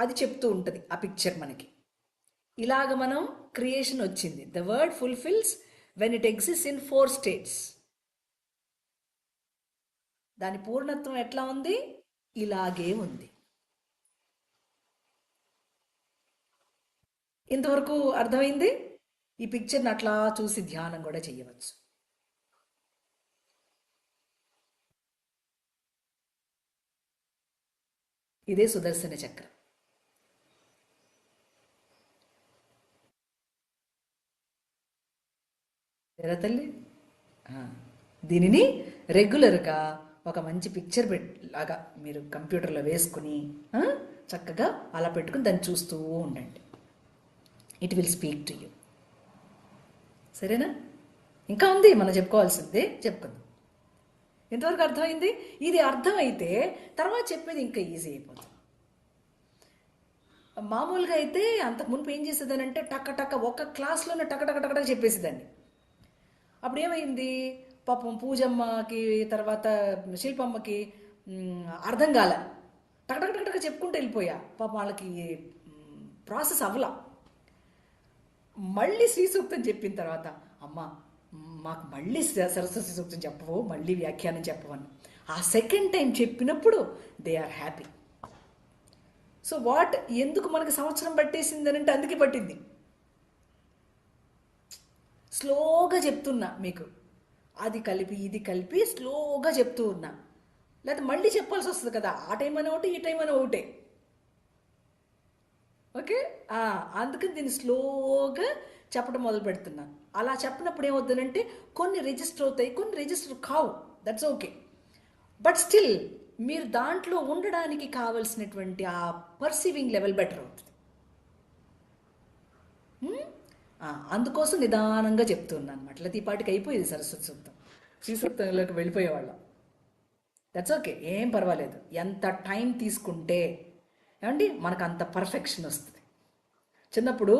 అది చెప్తూ ఉంటుంది ఆ పిక్చర్ మనకి. ఇలాగ మనం క్రియేషన్ వచ్చింది. The word fulfils when it exist in 4 states. దాని పూర్ణత్వం ఎట్లా ఉంది? ఇలాగే ఉంది. ఇంతవరకు అర్థమైంది? ఈ పిక్చర్ని అట్లా చూసి ధ్యానం కూడా చేయవచ్చు. ఇదే సుదర్శన చక్రం. ఎరా తల్లి, దీనిని రెగ్యులర్గా ఒక మంచి పిక్చర్ లాగా మీరు కంప్యూటర్లో వేసుకుని చక్కగా అలా పెట్టుకుని దాన్ని చూస్తూ ఉండండి. It will speak to you. సరేనా? ఇంకా ఉంది మనం చెప్పుకోవాల్సిందే, చెప్పుకుందాం. ఎంతవరకు అర్థమైంది? ఇది అర్థమైతే తర్వాత చెప్పేది ఇంకా ఈజీ అయిపోతుంది. మామూలుగా అయితే అంతకు మునుపు ఏం చేసేదానంటే టక్క ఒక క్లాస్లోనే టక్క చెప్పేసేదాన్ని. అప్పుడు ఏమైంది? పాపం పూజమ్మకి తర్వాత శిల్పమ్మకి అర్థం కాలే. టక్క చెప్పుకుంటూ వెళ్ళిపోయా. పాపం వాళ్ళకి ప్రాసెస్ అవ్వలా. మళ్ళీ శ్రీ సూక్తం చెప్పిన తర్వాత, అమ్మ మాకు మళ్ళీ సరస్వతి సూక్తం చెప్పవు, మళ్ళీ వ్యాఖ్యానం చెప్పవని ఆ సెకండ్ టైం చెప్పినప్పుడు దే ఆర్ హ్యాపీ. సో ఎందుకు మనకు సంవత్సరం పట్టేసింది అంటే అందుకే పట్టింది. స్లోగా చెప్తున్నా మీకు, అది కలిపి ఇది కలిపి స్లోగా చెప్తూ ఉన్నా. లేకపోతే మళ్ళీ చెప్పాల్సి వస్తుంది కదా, ఆ టైం అని ఒకటి, ఈ టైం అని ఒకటే. ఓకే, అందుకని దీన్ని స్లోగా చెప్పడం మొదలు పెడుతున్నా. అలా చెప్పినప్పుడు ఏమవుతుందంటే కొన్ని రిజిస్టర్ అవుతాయి, కొన్ని రిజిస్టర్ కావు. That's okay. బట్ స్టిల్ మీరు దాంట్లో ఉండడానికి కావలసినటువంటి ఆ పర్సీవింగ్ లెవెల్ బెటర్ అవుతుంది. అందుకోసం నిదానంగా చెప్తున్నాను అనమాట. లేకపోతే ఈ పాటికి అయిపోయేది సరస్వతి సూక్తం, శ్రీ సూక్తంలోకి వెళ్ళిపోయేవాళ్ళం. దట్స్ ఓకే, ఏం పర్వాలేదు. ఎంత టైం తీసుకుంటే ఏమండి మనకు అంత పర్ఫెక్షన్ వస్తుంది. చిన్నప్పుడు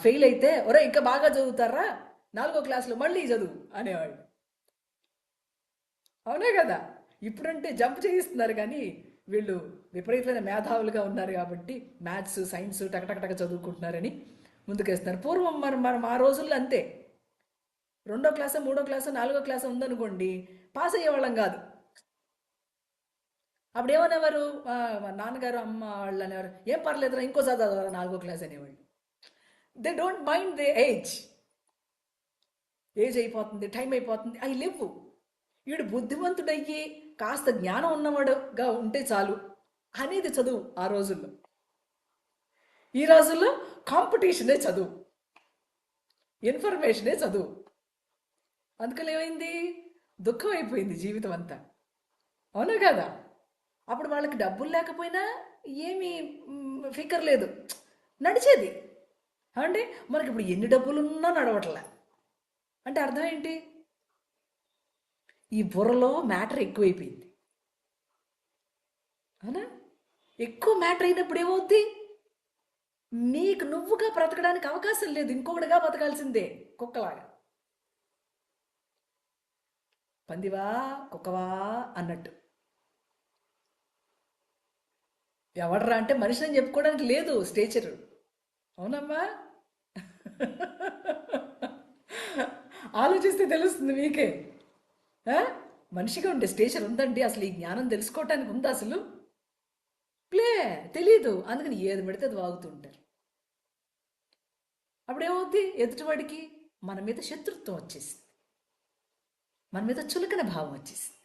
ఫెయిల్ అయితే ఒరే ఇంకా బాగా చదువుతారా, 4వ క్లాస్లో మళ్ళీ చదువు అనేవాళ్ళు. అవునే కదా? ఇప్పుడంటే జంప్ చేయిస్తున్నారు, కానీ వీళ్ళు విపరీతమైన మేధావులుగా ఉన్నారు కాబట్టి మ్యాథ్స్ సైన్స్ టకటక చదువుకుంటున్నారని ముందుకేస్తున్నారు. పూర్వం మనం ఆ రోజుల్లో అంతే, 2వ క్లాసు 3వ క్లాసు 4వ క్లాసు ఉందనుకోండి పాస్ అయ్యేవాళ్ళం కాదు. అప్పుడు ఏమనేవారు? నాన్నగారు అమ్మ వాళ్ళు అనేవారు, ఏం పర్లేదురా ఇంకో చదవరా 4వ క్లాస్ అనేవాళ్ళు. They don't mind they age. Age అయిపోతుంది, టైం అయిపోతుంది, అవి లేవు. వీడు బుద్ధిమంతుడయ్యి కాస్త జ్ఞానం ఉన్నవాడుగా ఉంటే చాలు అనేది చదువు ఆ రోజుల్లో. ఈ రోజుల్లో కాంపిటీషనే చదువు, ఇన్ఫర్మేషనే చదువు. అందుకని ఏమైంది? దుఃఖం అయిపోయింది జీవితం అంతా. అవునా కదా? అప్పుడు వాళ్ళకి డబ్బులు లేకపోయినా ఏమీ ఫికర్ లేదు, నడిచేది. అంటే మనకి ఇప్పుడు ఎన్ని డబ్బులున్నా నడవట్లే. అంటే అర్థం ఏంటి? ఈ బుర్రలో మ్యాటర్ ఎక్కువైపోయింది. అవునా? ఎక్కువ మ్యాటర్ అయినప్పుడు ఏమవుద్ది? నీకు నువ్వుగా బ్రతకడానికి అవకాశం లేదు, ఇంకొకటిగా బతకాల్సిందే. కుక్కలాగా, పందివా కుక్కవా అన్నట్టు. ఎవడరా అంటే మనిషిని చెప్పుకోవడానికి లేదు స్టేచర్. అవునమ్మా? ఆలోచిస్తే తెలుస్తుంది మీకే. మనిషిగా ఉండే స్టేచర్ ఉందండి. అసలు ఈ జ్ఞానం తెలుసుకోవటానికి ఉందా అసలు? తెలీదు. అందుకని ఏది పెడితే అది వాగుతూ ఉంటారు. అప్పుడేమవుద్ది? ఎదుటివాడికి మన మీద శత్రుత్వం వచ్చేసింది, మన మీద చులకన భావం వచ్చేసింది.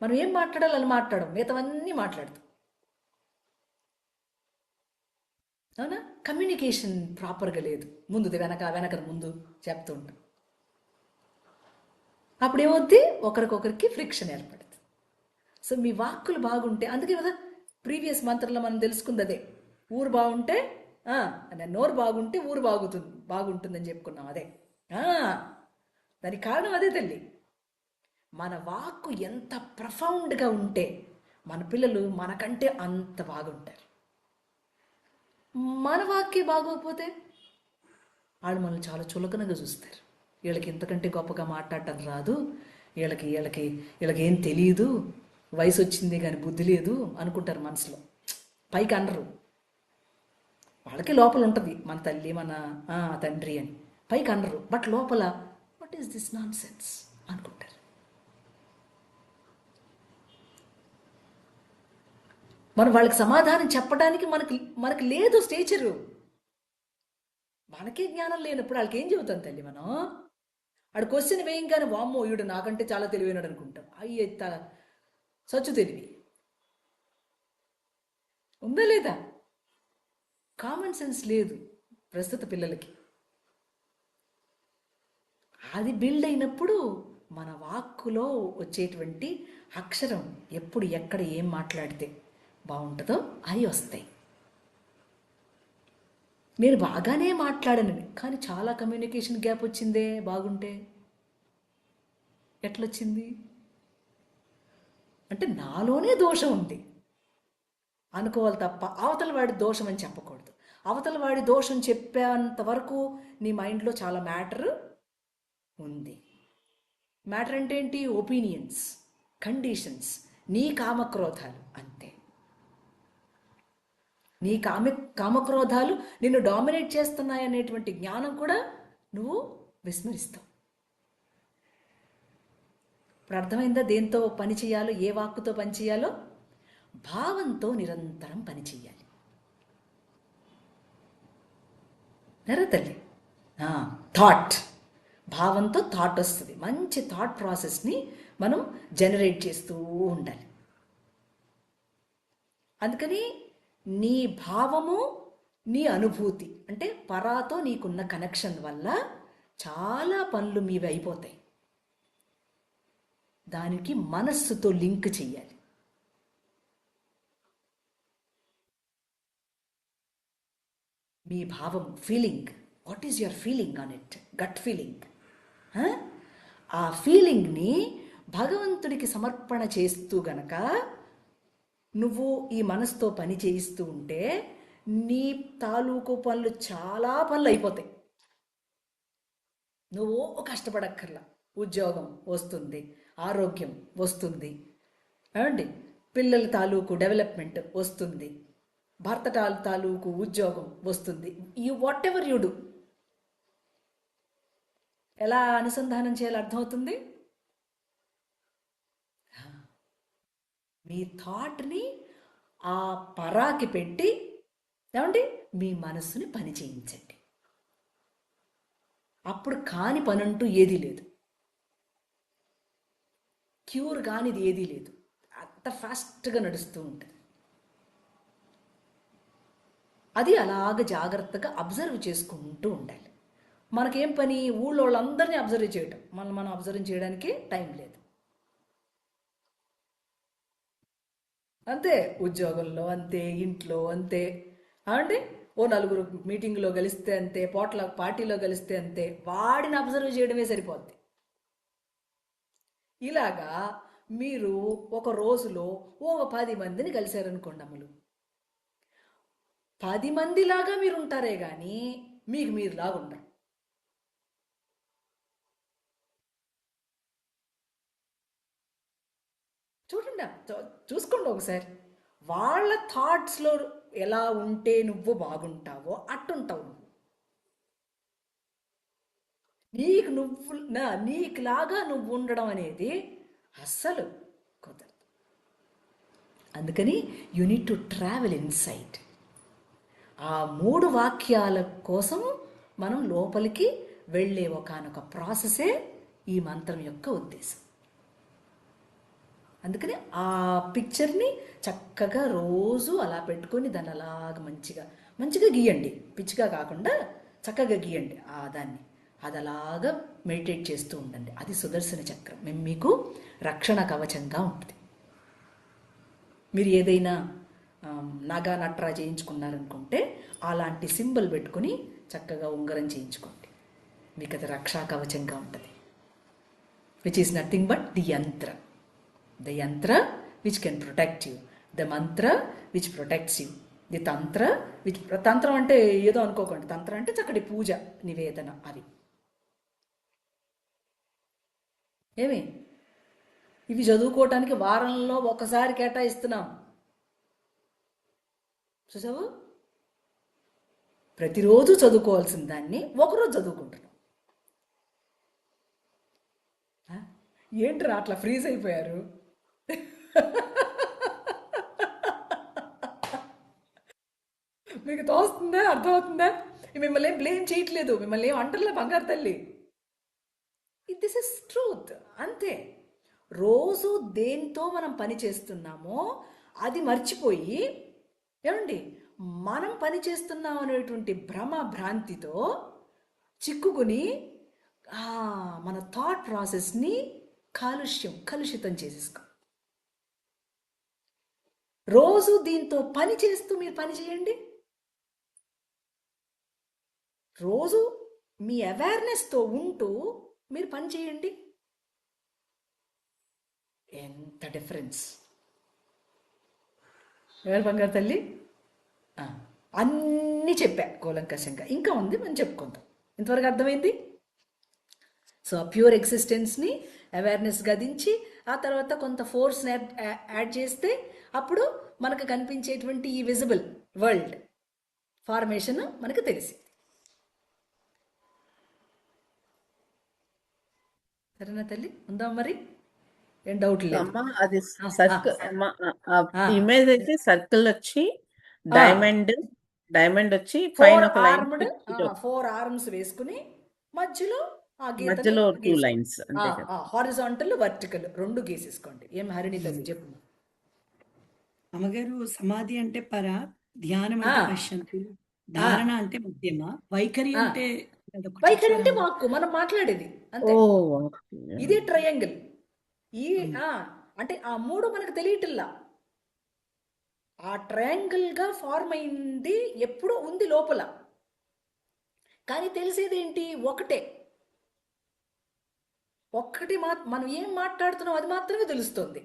మనం ఏం మాట్లాడాలని మాట్లాడడం, మిగతావన్నీ మాట్లాడతాం. అవునా? కమ్యూనికేషన్ ప్రాపర్గా లేదు. ముందుది వెనక, వెనకది ముందు చెప్తూ ఉంటాం. అప్పుడేమవుద్ది? ఒకరికొకరికి ఫ్రిక్షన్ ఏర్పడుతుంది. సో మీ వాక్కులు బాగుంటే, అందుకే కదా ప్రీవియస్ మంత్రంలో మనం తెలుసుకుంది అదే. ఊరు బాగుంటే నోరు బాగుంటే ఊరు బాగుంటుందని చెప్పుకున్నాం. అదే దానికి కారణం అదే తల్లి. మన వాక్కు ఎంత ప్రఫౌండ్గా ఉంటే మన పిల్లలు మనకంటే అంత బాగుంటారు. మన వాక్యే బాగోకపోతే వాళ్ళు మనల్ని చాలా చులకనగా చూస్తారు. వీళ్ళకి ఇంతకంటే గొప్పగా మాట్లాడటం రాదు, వీళ్ళకి ఏం తెలియదు, వయసు వచ్చింది కానీ బుద్ధి లేదు అనుకుంటారు మనసులో. పైకి అనరు. వాళ్ళకి లోపల ఉంటుంది మన తల్లి, మన తండ్రి అని. పైకి అనరు, బట్ లోపల what is this non sense అనుకుంటారు. మనం వాళ్ళకి సమాధానం చెప్పడానికి మనకి లేదు స్టేచరు. మనకే జ్ఞానం లేనప్పుడు వాళ్ళకి ఏం చెబుతాం తల్లి మనం? ఆడు క్వశ్చన్ వేయంగానే వామ్మో వీడు నాకంటే చాలా తెలివైనాడు అనుకుంటాం. అయ్యే సచ్చు తెలివి ఉందా లేదా? కామన్ సెన్స్ లేదు ప్రస్తుత పిల్లలకి. అది బిల్డ్ అయినప్పుడు మన వాక్కులో వచ్చేటువంటి అక్షరం ఎప్పుడు ఎక్కడ ఏం మాట్లాడితే బాగుంటుందో అవి వస్తాయి. నేను బాగానే మాట్లాడను కానీ చాలా కమ్యూనికేషన్ గ్యాప్ వచ్చిందే. బాగుంటే ఎట్లొచ్చింది అంటే నాలోనే దోషం ఉంది అనుకోవాలి తప్ప అవతల వాడి దోషం అని చెప్పకూడదు. అవతల వాడి దోషం చెప్పేంత వరకు నీ మైండ్లో చాలా మ్యాటర్ ఉంది. మ్యాటర్ అంటే ఏంటి? ఒపీనియన్స్, కండిషన్స్, నీ కామక్రోధాలు, అంతే. నీ కామక్రోధాలు నిన్ను డామినేట్ చేస్తున్నాయనేటువంటి జ్ఞానం కూడా నువ్వు విస్మరిస్తావు. ఇప్పుడు అర్థమైందా దేంతో పని చేయాలో, ఏ వాక్కుతో పని చేయాలో? భావంతో నిరంతరం పని చేయాలి. తల్లి థాట్, భావంతో థాట్ వస్తుంది. మంచి థాట్ ప్రాసెస్ని మనం జనరేట్ చేస్తూ ఉండాలి. అందుకని నీ భావము, నీ అనుభూతి అంటే పరాతో నీకున్న కనెక్షన్ వల్ల చాలా పనులు మీవి అయిపోతాయి. దానికి మనస్సుతో లింక్ చెయ్యాలి. మీ భావం, feeling, what is your feeling on it, gut feeling. ఆ ఫీలింగ్ని భగవంతుడికి సమర్పణ చేస్తూ గనక నువ్వు ఈ మనసుతో పని చేయిస్తూ ఉంటే నీ తాలూకు పనులు, చాలా పనులు అయిపోతాయి. నువ్వు కష్టపడక్కర్లా, ఉద్యోగం వస్తుంది, ఆరోగ్యం వస్తుంది, ఏమండి పిల్లల తాలూకు డెవలప్మెంట్ వస్తుంది, భర్త తాలూకు ఉద్యోగం వస్తుంది. వాట్ ఎవర్ యు డూ, ఎలా అనుసంధానం చేయాలో అర్థమవుతుంది. మీ థాట్ని ఆ పరాకి పెట్టి ఏమండి మీ మనస్సుని పని చేయించండి. అప్పుడు కాని పనంటూ ఏదీ లేదు, క్యూర్ కానిది ఏదీ లేదు. అంత ఫాస్ట్గా నడుస్తూ ఉంటుంది. అది అలాగ జాగ్రత్తగా అబ్జర్వ్ చేసుకుంటూ ఉండాలి. మనకేం పని, ఊళ్ళో వాళ్ళందరినీ అబ్జర్వ్ చేయటం, మనం అబ్జర్వ్ చేయడానికి టైం లేదు. అంతే, ఉద్యోగంలో అంతే, ఇంట్లో అంతే. అంటే ఓ నలుగురు మీటింగ్లో కలిస్తే అంతే, పార్టీలో కలిస్తే అంతే, వాడిని అబ్జర్వ్ చేయడమే సరిపోద్ది. ఇలాగా మీరు ఒక రోజులో ఒక 10 మందిని కలిశారనుకోండి అమ్ములు, 10 మందిలాగా మీరు ఉంటారే కానీ మీకు మీరులాగా ఉండరు. చూడండి, చూసుకోండి ఒకసారి. వాళ్ళ థాట్స్లో ఎలా ఉంటే నువ్వు బాగుంటావో అట్టుంటావు నువ్వు. నీకులాగా నువ్వు ఉండడం అనేది అస్సలు కుదరదు. అందుకని you need to travel inside. ఆ 3 వాక్యాల కోసం మనం లోపలికి వెళ్ళే ఒకానొక ప్రాసెసే ఈ మంత్రం యొక్క ఉద్దేశం. అందుకని ఆ పిక్చర్ని చక్కగా రోజు అలా పెట్టుకొని దాన్ని అలాగ మంచిగా మంచిగా గీయండి, పిచ్చిగా కాకుండా చక్కగా గీయండి దాన్ని. అది అలాగా మెడిటేట్ చేస్తూ ఉండండి. అది సుదర్శన చక్రం మీకు రక్షణ కవచంగా ఉంటుంది. మీరు ఏదైనా నగా నట్రా చేయించుకున్నారనుకుంటే అలాంటి సింబల్ పెట్టుకుని చక్కగా ఉంగరం చేయించుకోండి, మీకు అది రక్షా కవచంగా ఉంటుంది. Which is nothing but the యంత్ర. The yantra which can protect you, the mantra which protects you, the tantra which, తంత్రం అంటే ఏదో అనుకోకండి, తంత్రం అంటే చక్కటి పూజ నివేదన. అవి ఏమి ఇవి చదువుకోవటానికి వారంలో ఒకసారి కేటాయిస్తున్నాం, చూసావు? ప్రతిరోజు చదువుకోవాల్సిన దాన్ని ఒకరోజు చదువుకుంటున్నాం. ఏంట్రా అట్లా ఫ్రీజ్ అయిపోయారు? మీకు తోస్తుందా, అర్థమవుతుందా? మిమ్మల్ని ఏం బ్లేమ్ చేయట్లేదు, మిమ్మల్ని ఏం అంటర్లే బంగారు తల్లి. This is truth. అంతే. రోజు దేంతో మనం పని చేస్తున్నామో అది మర్చిపోయి, ఏమండి, మనం పని చేస్తున్నాం అనేటువంటి భ్రాంతితో చిక్కుకుని మన థాట్ ప్రాసెస్ని కలుషితం చేసేసుకో. రోజు దీంతో పని చేస్తూ మీరు పని చేయండి. రోజు మీ అవేర్నెస్తో ఉంటూ మీరు పని చేయండి. ఎంత డిఫరెన్స్! ఎవరు బంగారు తల్లి? అన్నీ చెప్పా కూలంకషంగా, ఇంకా ఉంది మనం చెప్పుకుందాం. ఇంతవరకు అర్థమైంది? సో ఆ ప్యూర్ ఎగ్జిస్టెన్స్ని అవేర్నెస్ గదించి ఆ తర్వాత కొంత ఫోర్స్ని యాడ్ చేస్తే అప్పుడు మనకు కనిపించేటువంటి ఈ విజిబుల్ వరల్డ్ ఫార్మేషన్ మనకు తెలిసింది. సరేనా తల్లి? ఉందాం మరి, ఏం డౌట్ లేదు. అమ్మ అది సర్కిల్, ఇమేజ్ అయితే సర్కిల్ వచ్చి డైమండ్ వచ్చి పైన ఒక లైన్, 4 ఆర్మ్స్ వేసుకుని మధ్యలో ఆ మధ్యలో 2 లైన్స్, అంతే కదా? Horizontal vertical 2 గీసేసుకోండి. ఏం హరిణి తల్లి చెప్పు. అమ్మగారు, సమాధి అంటే పర, ధ్యానం అంటే పశ్యంతి, ధారణ అంటే మధ్యమ, వైఖరి అంటే వైఖరి అంటే వాక్కు, మనం మాట్లాడేది అంతే. ఇదే ట్రయాంగిల్. అంటే ఆ 3 మనకు తెలియటిల్లా. ఆ ట్రయాంగిల్గా ఫార్మ్ అయింది ఎప్పుడూ ఉంది లోపల, కానీ తెలిసేది ఏంటి? ఒకటే. మనం ఏం మాట్లాడుతున్నాం అది మాత్రమే తెలుస్తుంది.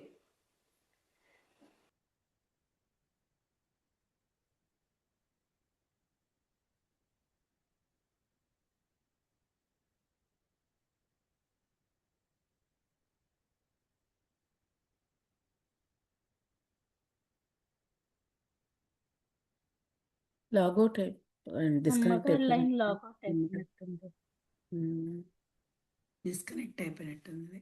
లాగౌట్ డిస్కనెక్ట్ లైన్ లాగౌట్ అయిపోయినట్టుంది. డిస్కనెక్ట్ అయిపోయినట్టుంది.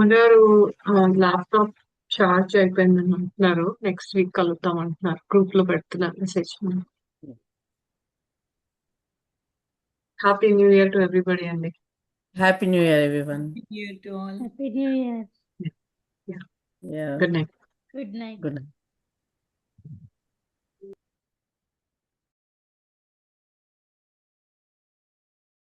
గారు ల్యాప్టాప్ చార్జ్ అయిపోయిందని అంటున్నారు. నెక్స్ట్ వీక్ కలుద్దాం అంటున్నారు. గ్రూప్ లో పెడుతున్నారు message. Happy new year to everybody అండి. Happy new year everyone. Here to all. Happy New Year. Yeah. Yeah. Good night. Good night. Good night.